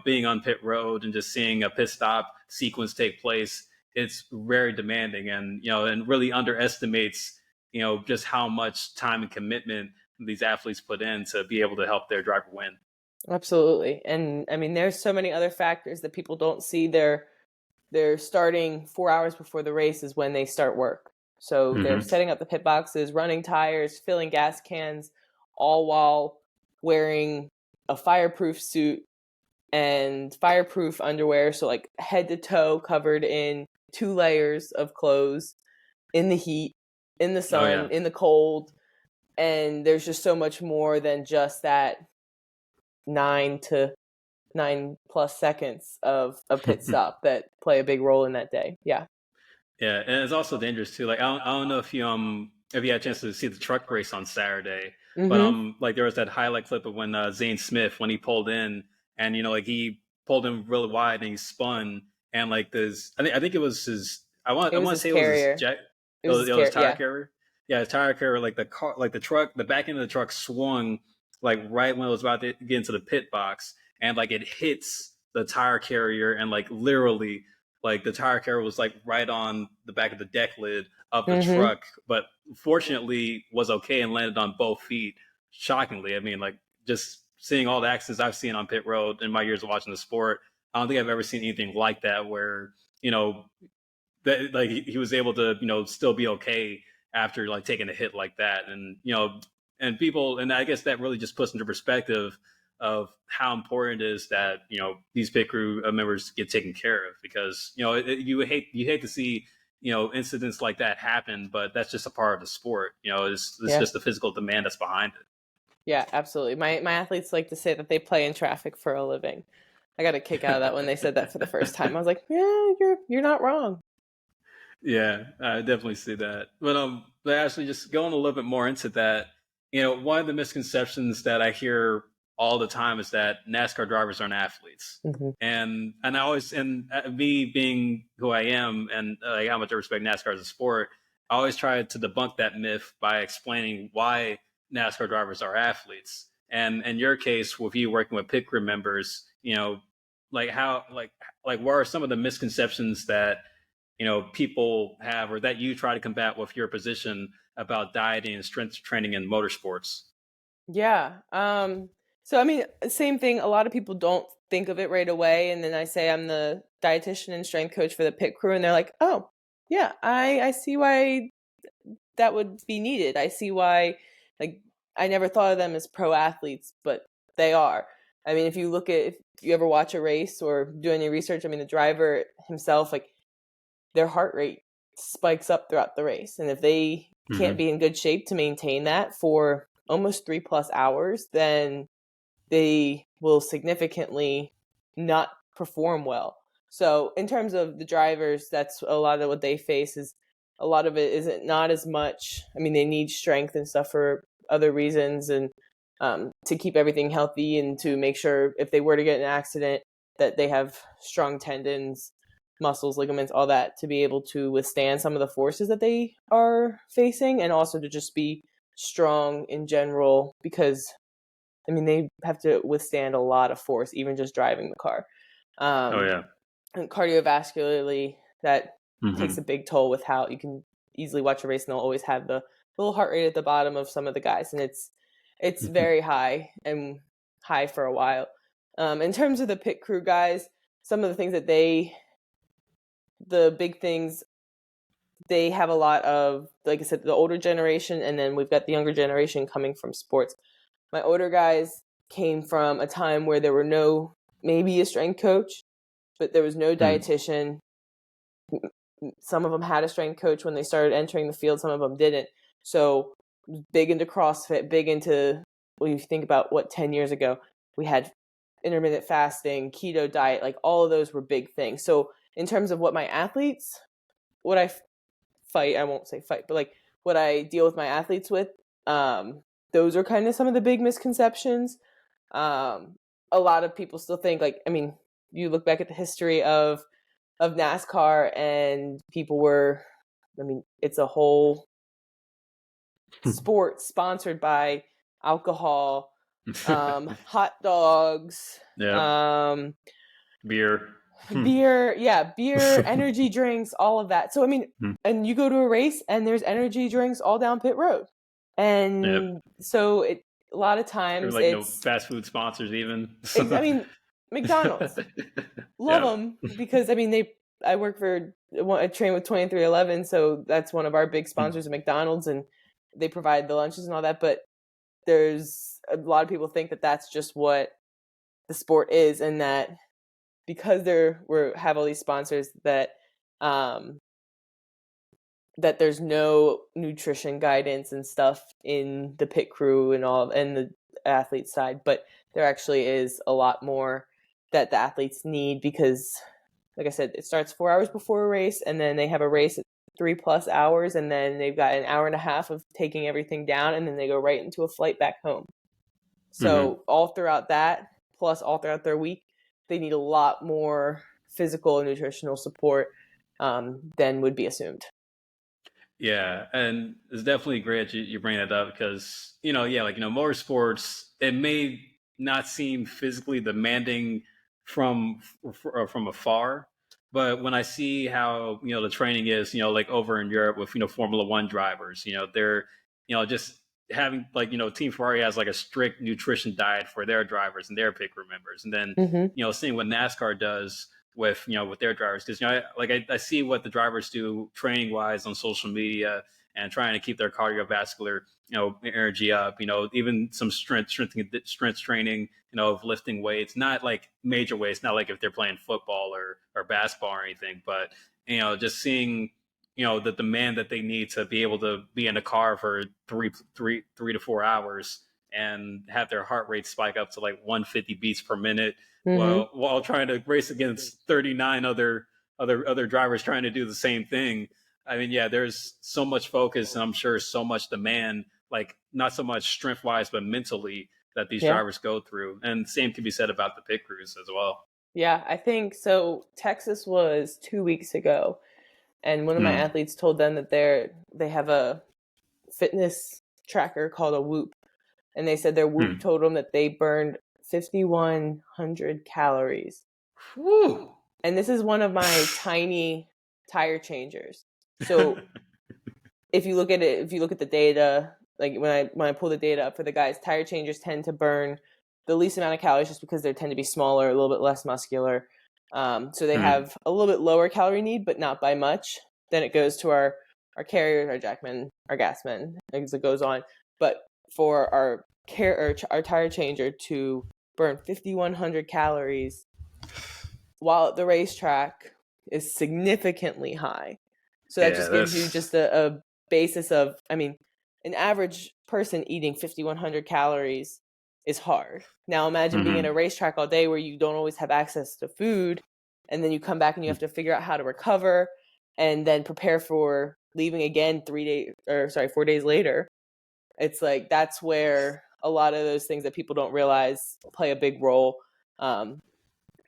being on pit road and just seeing a pit stop sequence take place. It's very demanding, and really underestimates just how much time and commitment these athletes put in to be able to help their driver win. Absolutely. And I mean, there's so many other factors that people don't see. They're starting 4 hours before the race is when they start work. So they're setting up the pit boxes, running tires, filling gas cans, all while wearing a fireproof suit and fireproof underwear. So like head to toe covered in 2 layers of clothes in the heat, in the sun, in the cold. And there's just so much more than just that 9 plus seconds of a pit stop that play a big role in that day. Yeah. Yeah, and it's also dangerous too. Like I don't know if you had a chance to see the truck race on Saturday, but like there was that highlight clip of when Zane Smith, when he pulled in, and like he pulled in really wide and he spun, and like this, I think it was his. I want to say carrier. it was his tire carrier. Yeah, his tire carrier. Like the car, like the truck, the back end of the truck swung like right when it was about to get into the pit box, and like it hits the tire carrier, and like literally, like the tire carrier was like right on the back of the deck lid of the truck, but fortunately was okay and landed on both feet. Shockingly, I mean, like just seeing all the accidents I've seen on pit road in my years of watching the sport, I don't think I've ever seen anything like that where that like he was able to still be okay after like taking a hit like that. And and people, and I guess that really just puts into perspective of how important it is that these pit crew members get taken care of, because you hate to see incidents like that happen, but that's just a part of the sport. It's just the physical demand that's behind it. Yeah, absolutely. My athletes like to say that they play in traffic for a living. I got a kick out of that when they said that for the first time. I was like, yeah, you're not wrong. Yeah, I definitely see that. But actually, just going a little bit more into that, one of the misconceptions that I hear all the time is that NASCAR drivers aren't athletes. And I always, and me being who I am, and like how much I respect NASCAR as a sport, I always try to debunk that myth by explaining why NASCAR drivers are athletes. And in your case, with you working with pit crew members, like how, like what are some of the misconceptions that people have, or that you try to combat with your position about dieting and strength training in motorsports? Yeah. So I mean, same thing. A lot of people don't think of it right away, and then I say I'm the dietitian and strength coach for the pit crew, and they're like, "Oh, yeah, I see why that would be needed. I see why." Like, I never thought of them as pro athletes, but they are. I mean, if you ever watch a race or do any research, I mean, the driver himself, like their heart rate spikes up throughout the race. And if they can't be in good shape to maintain that for almost 3+ hours, then they will significantly not perform well. So in terms of the drivers, that's a lot of what they face. Is a lot of it isn't not as much. I mean, they need strength and stuff for other reasons, and to keep everything healthy, and to make sure if they were to get in an accident that they have strong tendons, muscles, ligaments, all that, to be able to withstand some of the forces that they are facing, and also to just be strong in general, because I mean, they have to withstand a lot of force, even just driving the car. Oh yeah. And cardiovascularly, that takes Mm-hmm. a big toll with how you can easily watch a race, and they'll always have the little heart rate at the bottom of some of the guys, and it's very high, and high for a while. In terms of the pit crew guys, some of the things that the big things, they have a lot of, like I said, the older generation, and then we've got the younger generation coming from sports. My older guys came from a time where there were maybe a strength coach, but there was no dietitian. Some of them had a strength coach when they started entering the field. Some of them didn't. So big into CrossFit, big into, well, you think about 10 years ago, we had intermittent fasting, keto diet, like all of those were big things. So in terms of what my athletes, what I fight, I won't say fight, but like what I deal with my athletes with, those are kind of some of the big misconceptions. A lot of people still think, like, I mean, you look back at the history of NASCAR, and people were, I mean, it's a whole sport sponsored by alcohol, hot dogs, Yep. Beer. beer, energy drinks, all of that. So I mean, and you go to a race and there's energy drinks all down pit road, and Yep. so a lot of Or times like no it's, fast food sponsors even. I mean, McDonald's, love Yeah. them, because I mean, I work for, I train with 2311, so that's one of our big sponsors of McDonald's, and they provide the lunches and all that. But there's a lot of people think that that's just what the sport is, and that because we have all these sponsors, that that there's no nutrition guidance and stuff in the pit crew and all, and the athlete side. But there actually is a lot more that the athletes need, because like I said, it starts 4 hours before a race, and then they have a race at 3+ hours, and then they've got an hour and a half of taking everything down, and then they go right into a flight back home. So all throughout that, plus all throughout their week, they need a lot more physical and nutritional support than would be assumed. Yeah, and it's definitely great you bring that up because motorsports, it may not seem physically demanding from afar, but when I see how the training is, like over in Europe with Formula One drivers, they're just having Team Ferrari has like a strict nutrition diet for their drivers and their pit crew members, and then seeing what NASCAR does with their drivers, because I see what the drivers do training wise on social media and trying to keep their cardiovascular energy up, even some strength training, of lifting weights, not like major weights, not like if they're playing football or basketball or anything, but just seeing the demand that they need to be able to be in a car for 3 to 4 hours and have their heart rate spike up to like 150 beats per minute, while trying to race against 39 other drivers trying to do the same thing. I mean, yeah, there's so much focus, and I'm sure so much demand, like not so much strength wise, but mentally, that these Yeah. drivers go through. And same can be said about the pit crews as well. Yeah, I think so. Texas was 2 weeks ago, and one of my athletes told them that they have a fitness tracker called a Whoop, and they said their Whoop told them that they burned 5,100 calories. Woo! And this is one of my tiny tire changers. So if you look at the data, like when I pull the data up for the guys, tire changers tend to burn the least amount of calories, just because they tend to be smaller, a little bit less muscular. So they have a little bit lower calorie need, but not by much. Then it goes to our carriers, our jackmen, our gasmen, as it goes on. But for our tire changer to burn 5,100 calories, while at the racetrack is significantly high. So that just gives you just a basis of, I mean, an average person eating 5,100 calories is hard. Now imagine being in a racetrack all day where you don't always have access to food, and then you come back and you have to figure out how to recover and then prepare for leaving again 4 days later. It's like, that's where a lot of those things that people don't realize play a big role,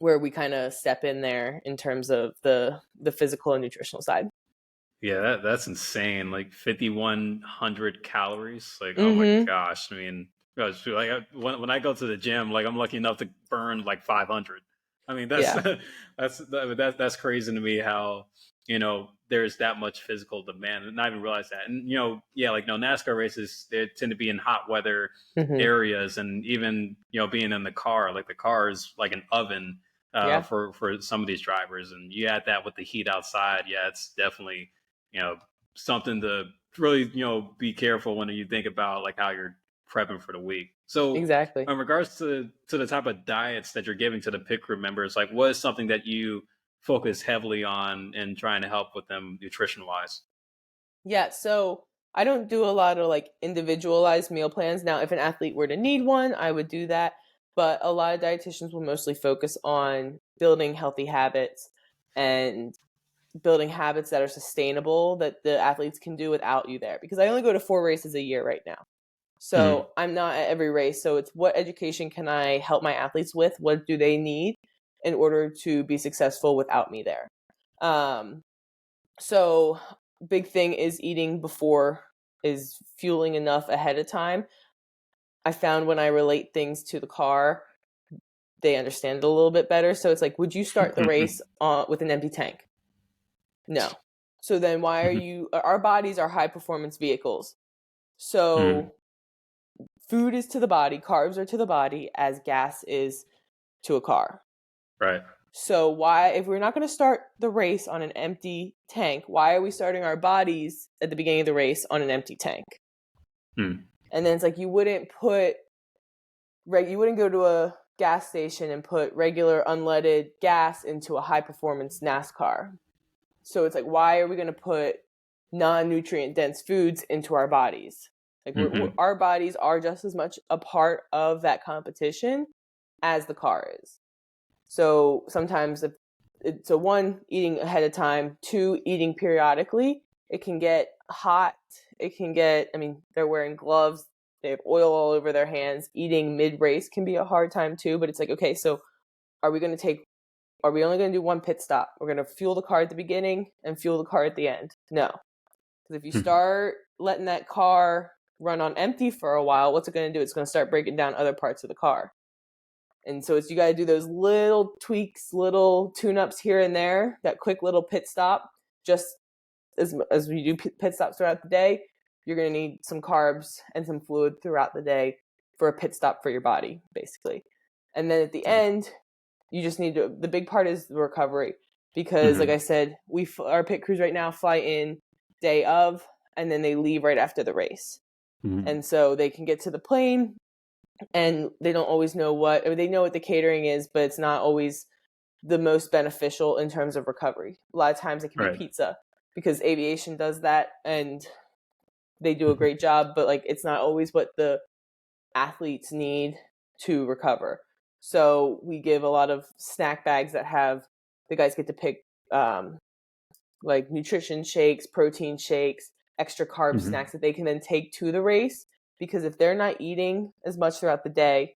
where we kind of step in there in terms of the physical and nutritional side. Yeah, that's insane. Like 5,100 calories. Like, oh my gosh. I mean, gosh, like when I go to the gym, like I'm lucky enough to burn like 500. I mean, that's crazy to me how, there's that much physical demand, and I didn't realize that. And, like, NASCAR races, they tend to be in hot weather areas, and even, being in the car, like the car is like an oven for some of these drivers. And you add that with the heat outside. Yeah, it's definitely, something to really, be careful when you think about like how you're prepping for the week. So Exactly. in regards to the type of diets that you're giving to the pit crew members, like what is something that you focus heavily on and trying to help with them nutrition wise? Yeah, so I don't do a lot of like individualized meal plans. Now, if an athlete were to need one, I would do that. But a lot of dietitians will mostly focus on building healthy habits and building habits that are sustainable that the athletes can do without you there. Because I only go to 4 races a year right now. So I'm not at every race. So it's, what education can I help my athletes with? What do they need in order to be successful without me there? So big thing is eating before, is fueling enough ahead of time. I found when I relate things to the car, they understand it a little bit better. So it's like, would you start the race with an empty tank? No. So then why are you, our bodies are high performance vehicles. So food is to the body, carbs are to the body as gas is to a car. Right. So why, if we're not going to start the race on an empty tank, why are we starting our bodies at the beginning of the race on an empty tank? And then it's like, you wouldn't go to a gas station and put regular unleaded gas into a high performance NASCAR. So it's like, why are we going to put non-nutrient dense foods into our bodies? Like our bodies are just as much a part of that competition as the car is. So sometimes, one, eating ahead of time, 2, eating periodically. It can get hot. It can get, they're wearing gloves. They have oil all over their hands. Eating mid-race can be a hard time too, but it's like, okay, so are we only going to do one pit stop? We're going to fuel the car at the beginning and fuel the car at the end? No. Because if you start letting that car run on empty for a while, what's it going to do? It's going to start breaking down other parts of the car. And so you got to do those little tweaks, little tune-ups here and there, that quick little pit stop. Just as we do pit stops throughout the day, you're going to need some carbs and some fluid throughout the day for a pit stop for your body, basically. And then at the end, you just need to, the big part is the recovery. Because like I said, our pit crews right now fly in day of, and then they leave right after the race. And so they can get to the plane, and they don't always know they know what the catering is, but it's not always the most beneficial in terms of recovery. A lot of times it can be pizza, because aviation does that and they do a great job, but like, it's not always what the athletes need to recover. So we give a lot of snack bags that have, the guys get to pick like nutrition shakes, protein shakes, extra carb snacks that they can then take to the race. Because if they're not eating as much throughout the day,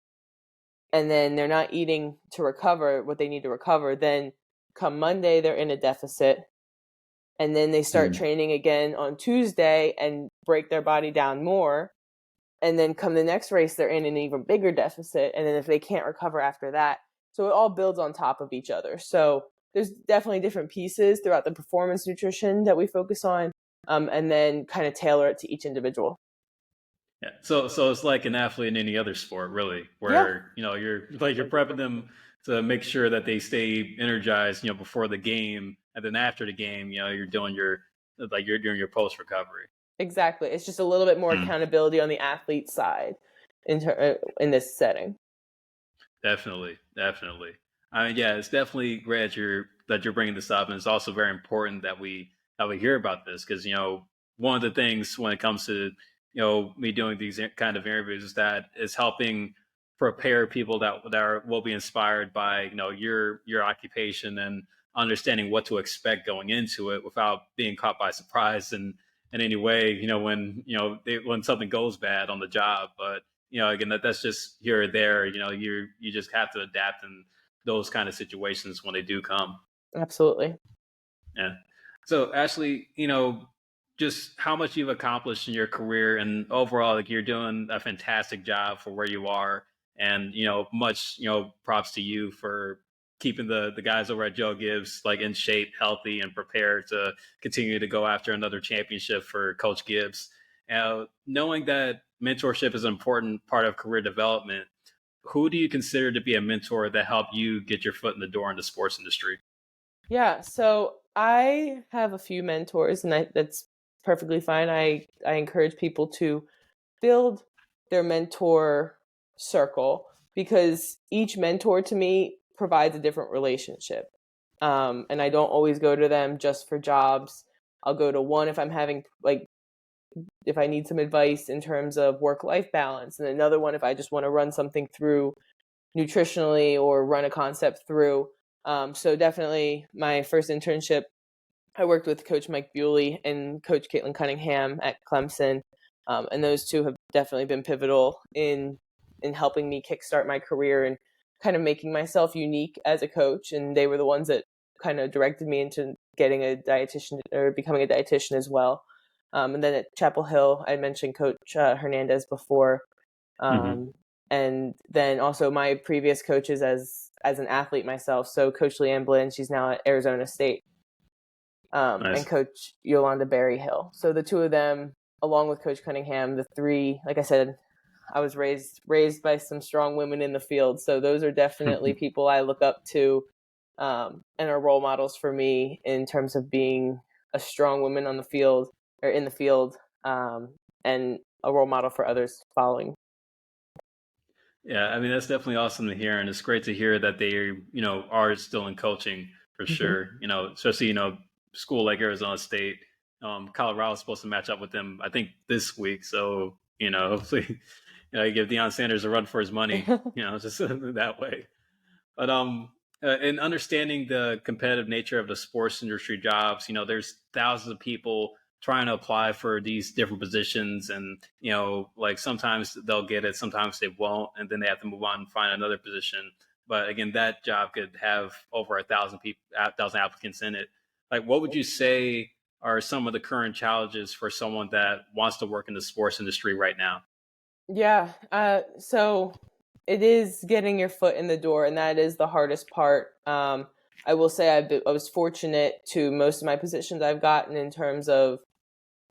and then they're not eating to recover what they need to recover, then come Monday, they're in a deficit. And then they start training again on Tuesday and break their body down more. And then come the next race, they're in an even bigger deficit. And then if they can't recover after that, so it all builds on top of each other. So there's definitely different pieces throughout the performance nutrition that we focus on, and then kind of tailor it to each individual. Yeah. So it's like an athlete in any other sport, really, where you're prepping them to make sure that they stay energized, before the game, and then after the game, you're doing your post recovery. Exactly. It's just a little bit more accountability on the athlete side in this setting. Definitely, definitely. I mean, yeah, it's definitely great that you're bringing this up, and it's also very important that we hear about this because one of the things when it comes to me doing these kind of interviews is that it's helping prepare people will be inspired by your occupation and understanding what to expect going into it without being caught by surprise in any way. When when something goes bad on the job, but again, that's just here or there. You just have to adapt in those kind of situations when they do come. Absolutely. Yeah. So Ashley, just how much you've accomplished in your career and overall, like you're doing a fantastic job for where you are, and much props to you for keeping the guys over at Joe Gibbs like in shape, healthy, and prepared to continue to go after another championship for Coach Gibbs. Knowing that mentorship is an important part of career development, who do you consider to be a mentor that helped you get your foot in the door in the sports industry? Yeah, so I have a few mentors, and that's perfectly fine. I encourage people to build their mentor circle because each mentor to me provides a different relationship. And I don't always go to them just for jobs. I'll go to one if I'm having if I need some advice in terms of work-life balance, and another one if I just want to run something through nutritionally or run a concept through. So definitely my first internship, I worked with Coach Mike Bewley and Coach Caitlin Cunningham at Clemson. And those two have definitely been pivotal in helping me kickstart my career and kind of making myself unique as a coach. And they were the ones that kind of directed me into getting a dietitian or becoming a dietitian as well. And then at Chapel Hill, I mentioned Coach Hernandez before. Hmm. Um, and then also my previous coaches as an athlete myself. So Coach Leanne Blinn, she's now at Arizona State, and Nice. Coach Yolanda Berryhill. So the two of them, along with Coach Cunningham, the three, like I said, I was raised by some strong women in the field. So those are definitely people I look up to, and are role models for me in terms of being a strong woman on the field or in the field, and a role model for others following. Yeah, I mean that's definitely awesome to hear, and it's great to hear that they are still in coaching for Mm-hmm. sure. Especially school like Arizona State, Colorado's supposed to match up with them I think this week, so hopefully give Deion Sanders a run for his money, just that way. But in understanding the competitive nature of the sports industry jobs, there's thousands of people trying to apply for these different positions, and like sometimes they'll get it, sometimes they won't, and then they have to move on and find another position. But again, that job could have over 1,000 people, 1,000 applicants in it. Like, what would you say are some of the current challenges for someone that wants to work in the sports industry right now? Yeah. So it is getting your foot in the door, and that is the hardest part. I will say I was fortunate to most of my positions I've gotten in terms of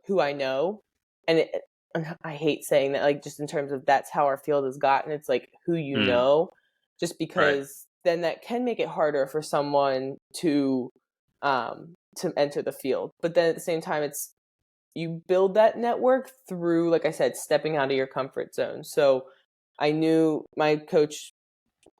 who I know, and I hate saying that, like just in terms of that's how our field has gotten. It's like who you Mm, know, just right. because then that can make it harder for someone to enter the field. But then at the same time, it's you build that network through, like I said, stepping out of your comfort zone. So I knew my coach,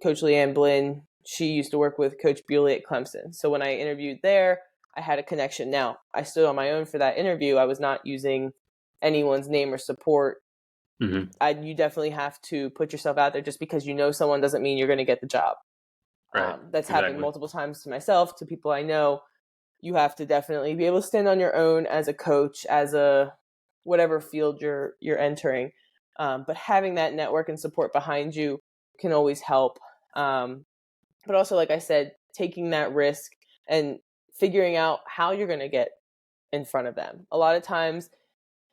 Coach Leanne Blinn, she used to work with Coach Bewley at Clemson. So when I interviewed there, I had a connection. Now, I stood on my own for that interview. I was not using anyone's name or support. Hmm. You definitely have to put yourself out there. Just because you know someone doesn't mean you're going to get the job. Right. That's happened Exactly. multiple times to myself, to people I know. You have to definitely be able to stand on your own as a coach, as a whatever field you're entering. But having that network and support behind you can always help. But also, like I said, taking that risk and figuring out how you're going to get in front of them. A lot of times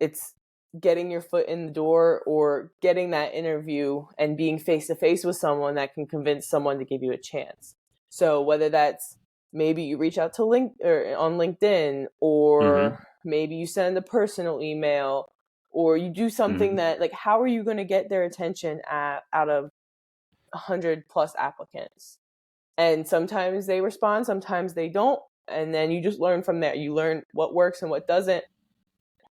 it's getting your foot in the door or getting that interview and being face to face with someone that can convince someone to give you a chance. So whether that's maybe you reach out to on LinkedIn, or Hmm. maybe you send a personal email, or you do something Hmm. that, like, how are you going to get their attention out of 100 plus applicants? And sometimes they respond, sometimes they don't. And then you just learn from there. You learn what works and what doesn't,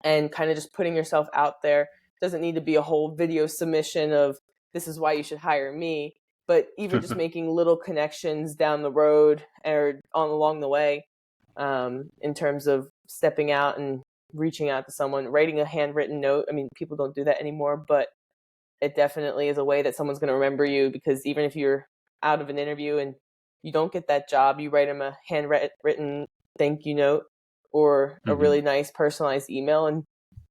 and kind of just putting yourself out there. Doesn't need to be a whole video submission of this is why you should hire me. but even just making little connections down the road or along the way, in terms of stepping out and reaching out to someone, writing a handwritten note. I mean, people don't do that anymore, but it definitely is a way that someone's going to remember you, because even if you're out of an interview and you don't get that job, you write them a handwritten thank you note or a really nice personalized email, and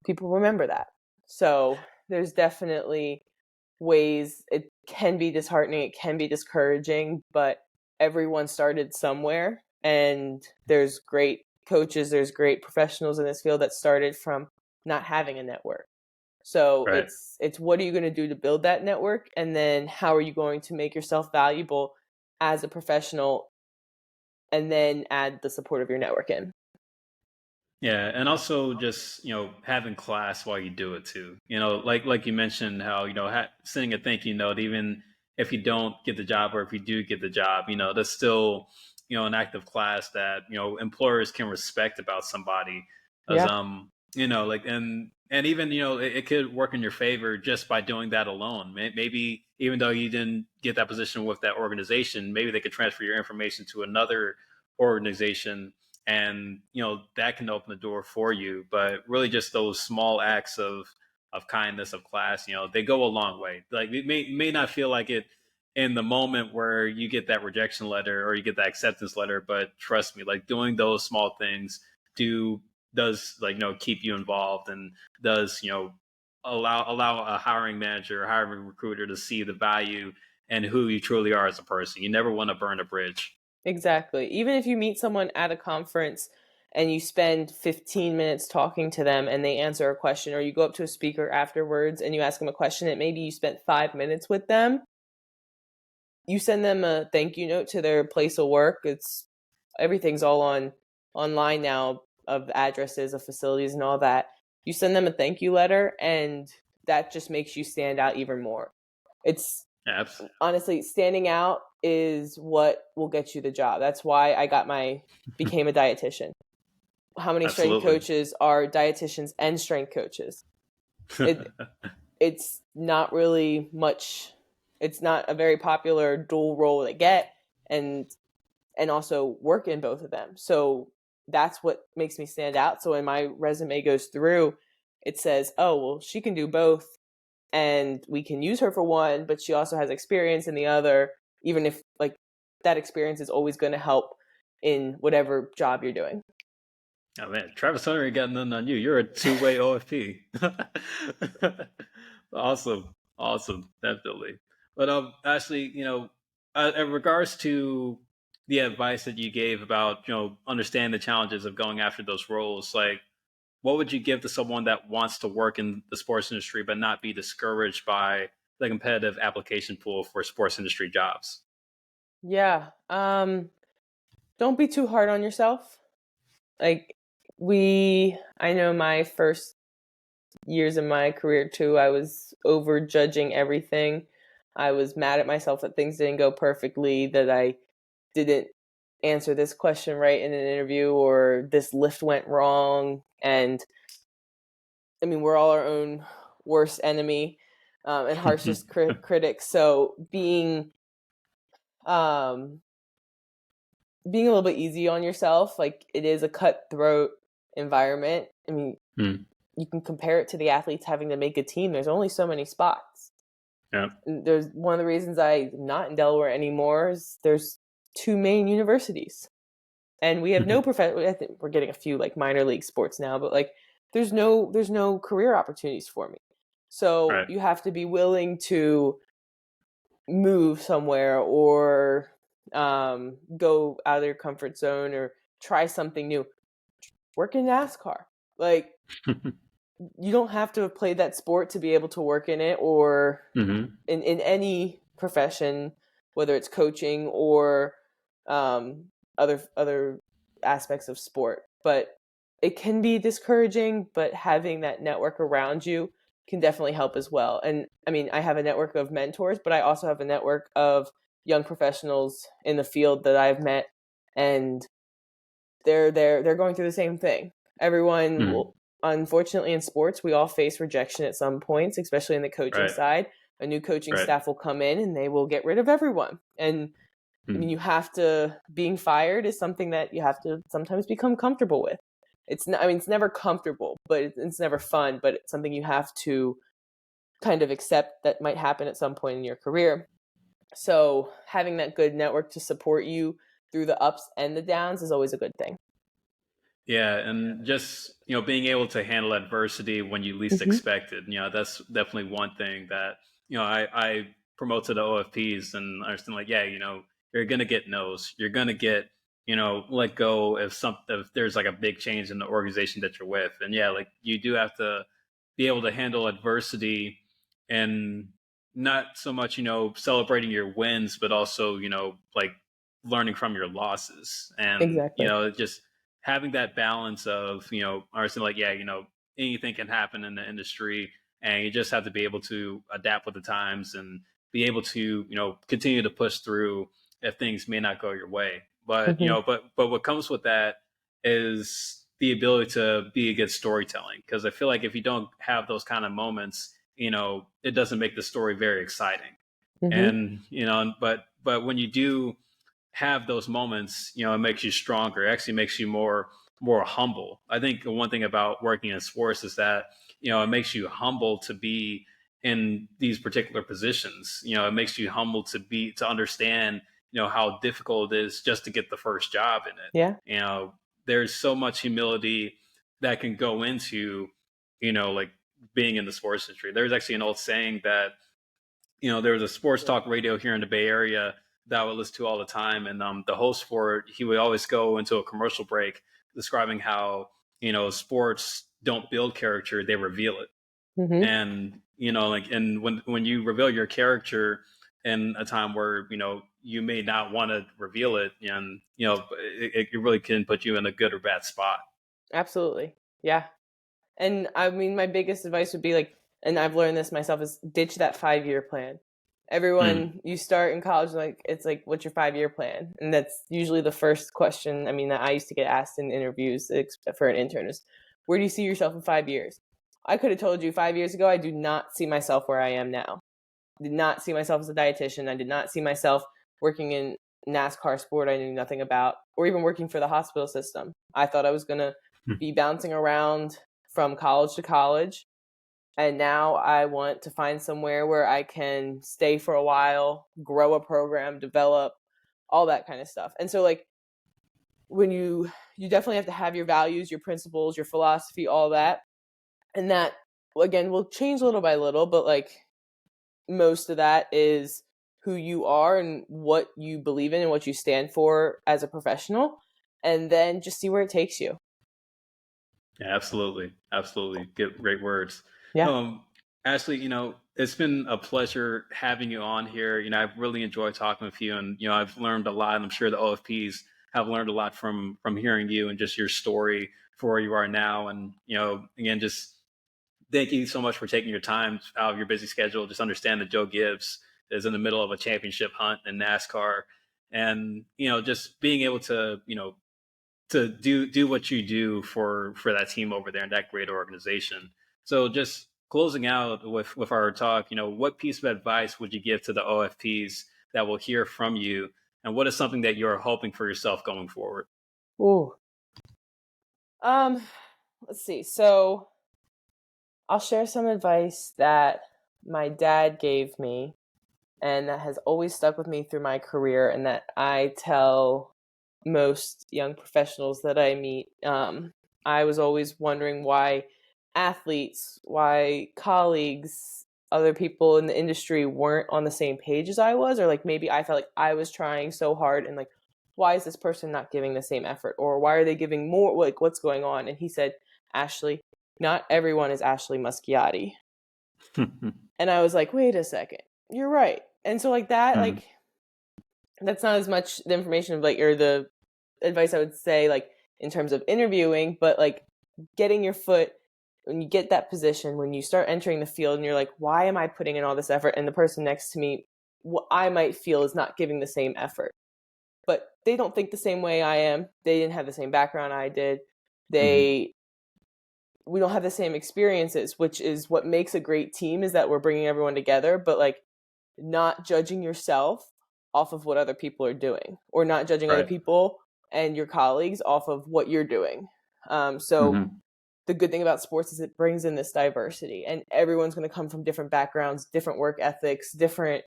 people remember that. So there's definitely ways. It can be disheartening, it can be discouraging, but everyone started somewhere, and there's great coaches, there's great professionals in this field that started from not having a network. So Right. it's what are you going to do to build that network, and then how are you going to make yourself valuable as a professional, and then add the support of your network in. Yeah, and also just having class while you do it too. Like you mentioned how sending a thank you note, even if you don't get the job or if you do get the job, that's still an active class that employers can respect about somebody. As Yeah, like and even it could work in your favor just by doing that alone. Maybe even though you didn't get that position with that organization, maybe they could transfer your information to another organization, and that can open the door for you. But really just those small acts of kindness, of class, they go a long way. Like it may not feel like it in the moment where you get that rejection letter or you get that acceptance letter, but trust me, like doing those small things does keep you involved, and does allow a hiring manager or hiring recruiter to see the value and who you truly are as a person. You never want to burn a bridge. exactly. Even if you meet someone at a conference and you spend 15 minutes talking to them and they answer a question, or you go up to a speaker afterwards and you ask them a question and maybe you spent 5 minutes with them, you send them a thank you note to their place of work. Everything's all online now, of addresses of facilities and all that. You send them a thank you letter, and that just makes you stand out even more. It's Absolutely. honestly, standing out is what will get you the job. That's why became a dietitian. How many strength Absolutely. coaches are dietitians and strength coaches? It's not really much. It's not a very popular dual role to get, and also work in both of them. So that's what makes me stand out. So when my resume goes through, it says, oh, well, she can do both, and we can use her for one, but she also has experience in the other, even if like that experience is always going to help in whatever job you're doing. Oh man, Travis Hunter ain't got nothing on you. You're a two-way OFP. Awesome, awesome, definitely. But Ashley, in regards to the advice that you gave about understand the challenges of going after those roles, like what would you give to someone that wants to work in the sports industry but not be discouraged by the competitive application pool for sports industry jobs? Yeah. Don't be too hard on yourself. Like I know my first years in my career too, I was over judging everything. I was mad at myself that things didn't go perfectly, that I didn't answer this question right in an interview, or this lift went wrong. And I mean, we're all our own worst enemy, and harshest critics. So um, being a little bit easy on yourself, like it is a cutthroat environment. I mean, you can compare it to the athletes having to make a team. There's only so many spots. Yeah. There's one of the reasons I'm not in Delaware anymore is there's two main universities, and we have no I think we're getting a few like minor league sports now, but like there's no career opportunities for me. So Right. you have to be willing to move somewhere, or go out of your comfort zone, or try something new. Work in NASCAR. Like you don't have to have played that sport to be able to work in it, or in any profession, whether it's coaching or other aspects of sport. But it can be discouraging, but having that network around you can definitely help as well. And I mean, I have a network of mentors, but I also have a network of young professionals in the field that I've met, and they're going through the same thing. Everyone will, unfortunately, in sports, we all face rejection at some points, especially in the coaching Right. side. A new coaching Right. staff will come in and they will get rid of everyone. And I mean, being fired is something that you have to sometimes become comfortable with. It's never comfortable, but it's never fun, but it's something you have to kind of accept that might happen at some point in your career. So having that good network to support you through the ups and the downs is always a good thing. Yeah, and just being able to handle adversity when you least Mm-hmm. expect it. That's definitely one thing that I promote to the OFPs and understand. Like, yeah, you're gonna get no's. You're gonna get let go if there's like a big change in the organization that you're with, and yeah, like you do have to be able to handle adversity and not so much celebrating your wins, but also like learning from your losses, and Exactly. just having that balance of understanding like, yeah, anything can happen in the industry, and you just have to be able to adapt with the times and be able to continue to push through if things may not go your way. But Mm-hmm. but what comes with that is the ability to be a good storytelling, because I feel like if you don't have those kind of moments, it doesn't make the story very exciting. Mm-hmm. And but when you do have those moments, it makes you stronger. It actually makes you more humble. I think one thing about working in sports is that it makes you humble to be in these particular positions. It makes you humble to understand how difficult it is just to get the first job in it. Yeah. There's so much humility that can go into like being in the sports industry. There's actually an old saying that there was a sports talk radio here in the Bay Area that I would listen to all the time, and the host for it, he would always go into a commercial break describing how sports don't build character, they reveal it. Mm-hmm. And like, and when you reveal your character in a time where you may not want to reveal it, and it really can put you in a good or bad spot. Absolutely. Yeah. And I mean, my biggest advice would be like, and I've learned this myself, is ditch that 5-year plan. Mm, Everyone, you start in college, like, it's like, what's your 5-year plan? And that's usually the first question. I mean, that I used to get asked in interviews for an intern is, where do you see yourself in 5 years? I could have told you 5 years ago, I do not see myself where I am now. I did not see myself as a dietitian. I did not see myself working in NASCAR sport I knew nothing about, or even working for the hospital system. I thought I was going to mm. be bouncing around from college to college. And now I want to find somewhere where I can stay for a while, grow a program, develop, all that kind of stuff. And so like when you definitely have to have your values, your principles, your philosophy, all that. And that again will change little by little, but like most of that is who you are and what you believe in and what you stand for as a professional. And then just see where it takes you. Yeah, absolutely. Absolutely. Great words. Yeah. Um, Ashley, it's been a pleasure having you on here. I've really enjoyed talking with you, and, I've learned a lot, and I'm sure the OFPs have learned a lot from hearing you and just your story for where you are now. And, again, just thank you so much for taking your time out of your busy schedule. Just understand that Joe Gibbs is in the middle of a championship hunt in NASCAR, and, just being able to do what you do for that team over there and that great organization. So just closing out with our talk, what piece of advice would you give to the OFPs that will hear from you, and what is something that you're hoping for yourself going forward? Ooh. Um, let's see. So I'll share some advice that my dad gave me and that has always stuck with me through my career and that I tell most young professionals that I meet. I was always wondering why athletes, why colleagues, other people in the industry weren't on the same page as I was, or like maybe I felt like I was trying so hard and like, why is this person not giving the same effort? Or why are they giving more? Like, what's going on? And he said, Ashley, not everyone is Ashley Muschiatti. And I was like, wait a second, you're right. And so like that, Mm, like that's not as much the information of like or the advice I would say like in terms of interviewing, but like getting your foot when you get that position, when you start entering the field and you're like, why am I putting in all this effort? And the person next to me, what I might feel is not giving the same effort, but they don't think the same way I am. They didn't have the same background I did. mhm. They we don't have the same experiences, which is what makes a great team, is that we're bringing everyone together, but like not judging yourself off of what other people are doing, or not judging other people and your colleagues off of what you're doing. So the good thing about sports is it brings in this diversity, and everyone's going to come from different backgrounds, different work ethics, different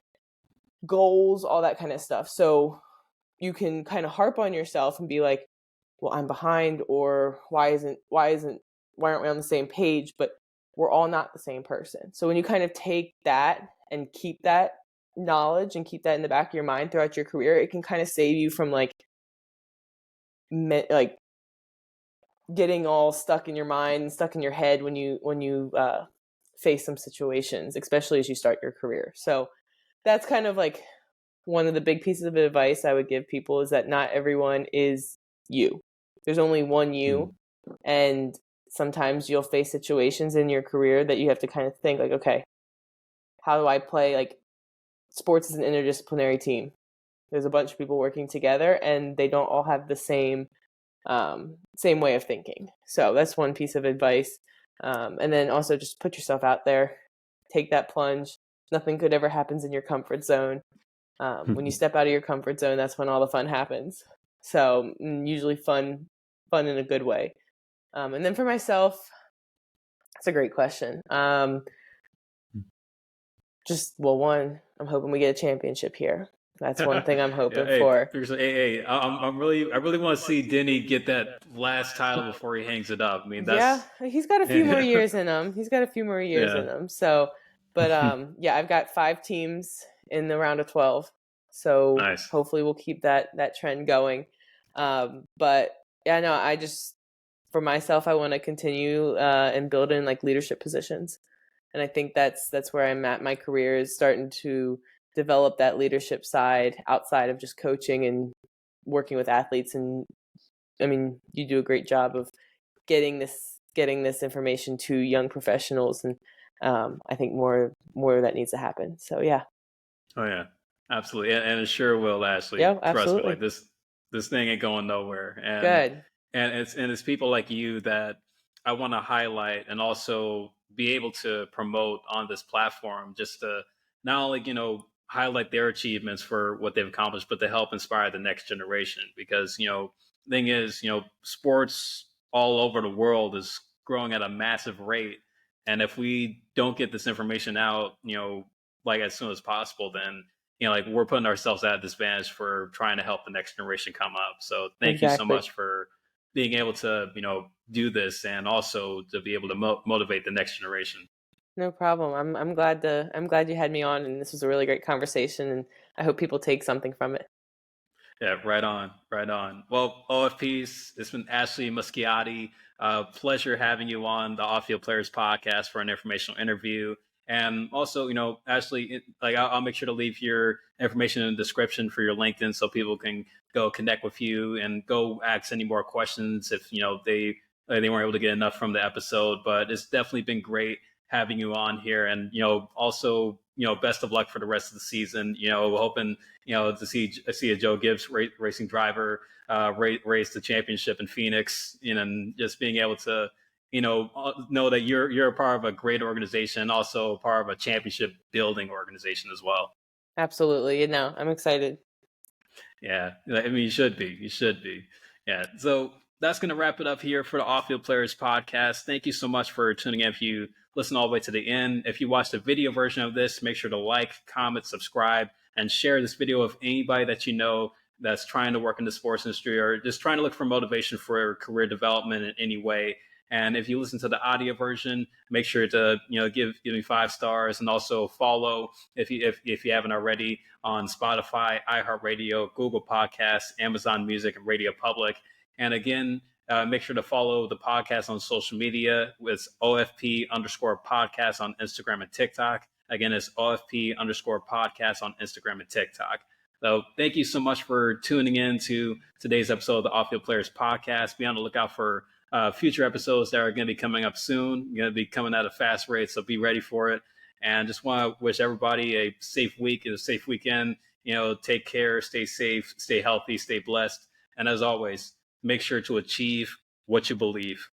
goals, all that kind of stuff. So you can kind of harp on yourself and be like, well, I'm behind, or why aren't we on the same page? But we're all not the same person. So when you kind of take that and keep that knowledge and keep that in the back of your mind throughout your career, it can kind of save you from like getting all stuck in your mind and stuck in your head when you face some situations, especially as you start your career. So that's kind of like one of the big pieces of advice I would give people, is that not everyone is you. There's only one you. And sometimes you'll face situations in your career that you have to kind of think like, okay, how do I play? Like, sports is an interdisciplinary team. There's a bunch of people working together, and they don't all have the same way of thinking. So that's one piece of advice. And then also just put yourself out there, take that plunge. Nothing good ever happens in your comfort zone. When you step out of your comfort zone, that's when all the fun happens. So usually fun in a good way. And then for myself, that's a great question. One, I'm hoping we get a championship here. That's one thing I'm hoping for. I really want to see Denny get that last title before he hangs it up. I mean, he's got a few more years in him. So, but I've got 5 teams in the round of 12. So nice. Hopefully we'll keep that trend going. But yeah, no, I just, for myself, I want to continue and build in like leadership positions. And I think that's where I'm at. My career is starting to develop that leadership side outside of just coaching and working with athletes. And I mean, you do a great job of getting this information to young professionals. And I think more of that needs to happen. So, yeah. Oh, yeah, absolutely. And it sure will, Ashley. Yeah, absolutely. Trust me, like this thing ain't going nowhere. And good. And it's people like you that I want to highlight and also be able to promote on this platform, just to not only, highlight their achievements for what they've accomplished, but to help inspire the next generation. Because, thing is, sports all over the world is growing at a massive rate. And if we don't get this information out, like as soon as possible, then like we're putting ourselves at a disadvantage for trying to help the next generation come up. So thank you so much for being able to, do this, and also to be able to motivate the next generation. No problem. I'm glad you had me on, and this was a really great conversation, and I hope people take something from it. Yeah, right on. Well, OFPs, it's been Ashley Muschiatti. Pleasure having you on the Off-Field Players podcast for an informational interview. And also, Ashley, I'll make sure to leave your information in the description for your LinkedIn so people can go connect with you and go ask any more questions if, they weren't able to get enough from the episode. But it's definitely been great having you on here. And, also, best of luck for the rest of the season. Hoping, to see a Joe Gibbs racing driver race the championship in Phoenix, and just being able to, know that you're a part of a great organization, and also part of a championship building organization as well. Absolutely. I'm excited. Yeah. I mean, you should be. Yeah. So that's going to wrap it up here for the Off-Field Players podcast. Thank you so much for tuning in. If you listen all the way to the end, if you watched the video version of this, make sure to like, comment, subscribe, and share this video with anybody that you know that's trying to work in the sports industry or just trying to look for motivation for career development in any way. And if you listen to the audio version, make sure to give me 5 stars, and also follow if you haven't already on Spotify, iHeartRadio, Google Podcasts, Amazon Music, and Radio Public. And again, make sure to follow the podcast on social media with OFP_podcast on Instagram and TikTok. Again, it's OFP_podcast on Instagram and TikTok. So thank you so much for tuning in to today's episode of the Off-Field Players podcast. Be on the lookout for future episodes that are going to be coming up soon. Going to be coming at a fast rate, so be ready for it. And just want to wish everybody a safe week and a safe weekend. Take care, stay safe, stay healthy, stay blessed. And as always, make sure to achieve what you believe.